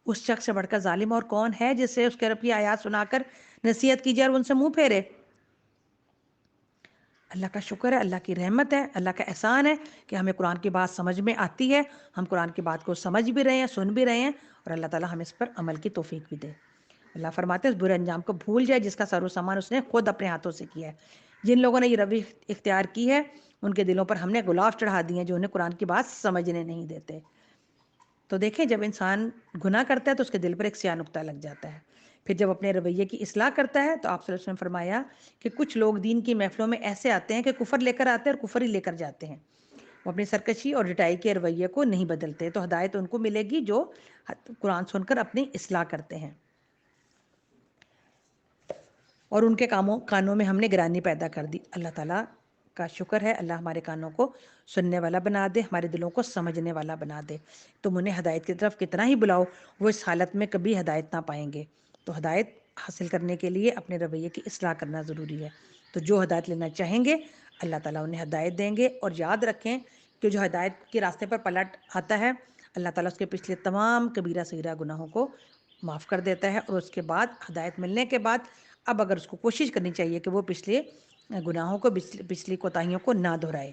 اس شخص سے بڑھ کر ظالم اور کون ہے جسے اس کے رب کی آیات سنا کر نصیحت کی جائے اور ان سے منہ پھیرے؟ اللہ کا شکر ہے، اللہ کی رحمت ہے، اللہ کا احسان ہے کہ ہمیں قرآن کی بات سمجھ میں آتی ہے، ہم قرآن کی بات کو سمجھ بھی رہے ہیں، سن بھی رہے ہیں، اور اللہ تعالیٰ ہمیں اس پر عمل کی توفیق بھی دے. اللہ فرماتے ہیں اس برے انجام کو بھول جائے جس کا سر و سامان اس نے خود اپنے ہاتھوں سے کیا ہے. جن لوگوں نے یہ روی اختیار کی ہے ان کے دلوں پر ہم نے غلاف چڑھا دیے ہیں جو انہیں قرآن کی بات سمجھنے نہیں دیتے. تو دیکھیں جب انسان گناہ کرتا ہے تو اس کے دل پر ایک سیاہ نقطہ لگ جاتا ہے. پھر جب اپنے رویے کی اصلاح کرتا ہے تو آپ صلی اللہ علیہ وسلم نے فرمایا کہ کچھ لوگ دین کی محفلوں میں ایسے آتے ہیں کہ کفر لے کر آتے ہیں اور کفر ہی لے کر جاتے ہیں. وہ اپنی سرکشی اور ڈٹائی کے رویے کو نہیں بدلتے، تو ہدایت ان کو ملے گی جو قرآن سن کر اپنی اصلاح کرتے ہیں، اور ان کے کانوں میں ہم نے گرانی پیدا کر دی۔ اللہ تعالیٰ کا شکر ہے، اللہ ہمارے کانوں کو سننے والا بنا دے، ہمارے دلوں کو سمجھنے والا بنا دے۔ تم انہیں ہدایت کی طرف کتنا ہی بلاؤ، وہ اس حالت میں کبھی ہدایت نہ پائیں گے۔ تو ہدایت حاصل کرنے کے لیے اپنے رویے کی اصلاح کرنا ضروری ہے۔ تو جو ہدایت لینا چاہیں گے اللہ تعالیٰ انہیں ہدایت دیں گے، اور یاد رکھیں کہ جو ہدایت کے راستے پر پلٹ آتا ہے اللہ تعالیٰ اس کے پچھلے تمام کبیرہ صغیرہ گناہوں کو معاف کر دیتا ہے، اور اس کے بعد ہدایت ملنے کے بعد اب اگر اس کو کوشش کرنی چاہیے کہ وہ پچھلے گناہوں کو، پچھلی کوتاہیوں کو نہ دہرائے۔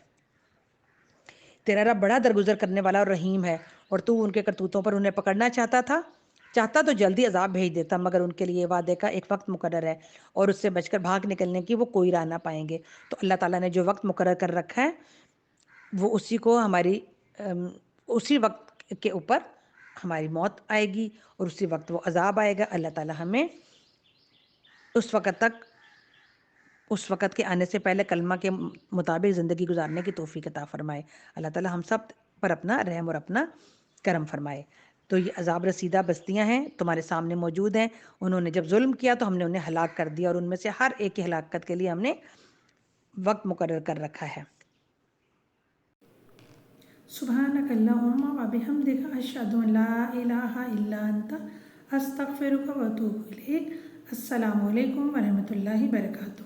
تیرا رب بڑا درگزر کرنے والا اور رحیم ہے، اور تو ان کے کرتوتوں پر انہیں پکڑنا چاہتا تو جلدی عذاب بھیج دیتا، مگر ان کے لیے وعدے کا ایک وقت مقرر ہے، اور اس سے بچ کر بھاگ نکلنے کی وہ کوئی راہ نہ پائیں گے۔ تو اللہ تعالیٰ نے جو وقت مقرر کر رکھا ہے وہ اسی کو اسی وقت کے اوپر ہماری موت آئے گی، اور اسی وقت وہ عذاب آئے گا۔ اللہ تعالیٰ ہمیں اس وقت کے آنے سے پہلے کلمہ کے مطابق زندگی گزارنے کی توفیق عطا فرمائے۔ اللہ تعالیٰ ہم سب پر اپنا رحم اور اپنا کرم فرمائے۔ تو یہ عذاب رسیدہ بستیاں ہیں، تمہارے سامنے موجود ہیں، انہوں نے جب ظلم کیا تو ہم نے انہیں ہلاک کر دیا، اور ان میں سے ہر ایک کی ہلاکت کے لیے ہم نے وقت مقرر کر رکھا ہے۔ سبحانک اللہم و بحمدک، اشہد ان لا الہ الا انت، استغفرک و اتوب الیک۔ السلام علیکم ورحمۃ اللہ وبرکاتہ۔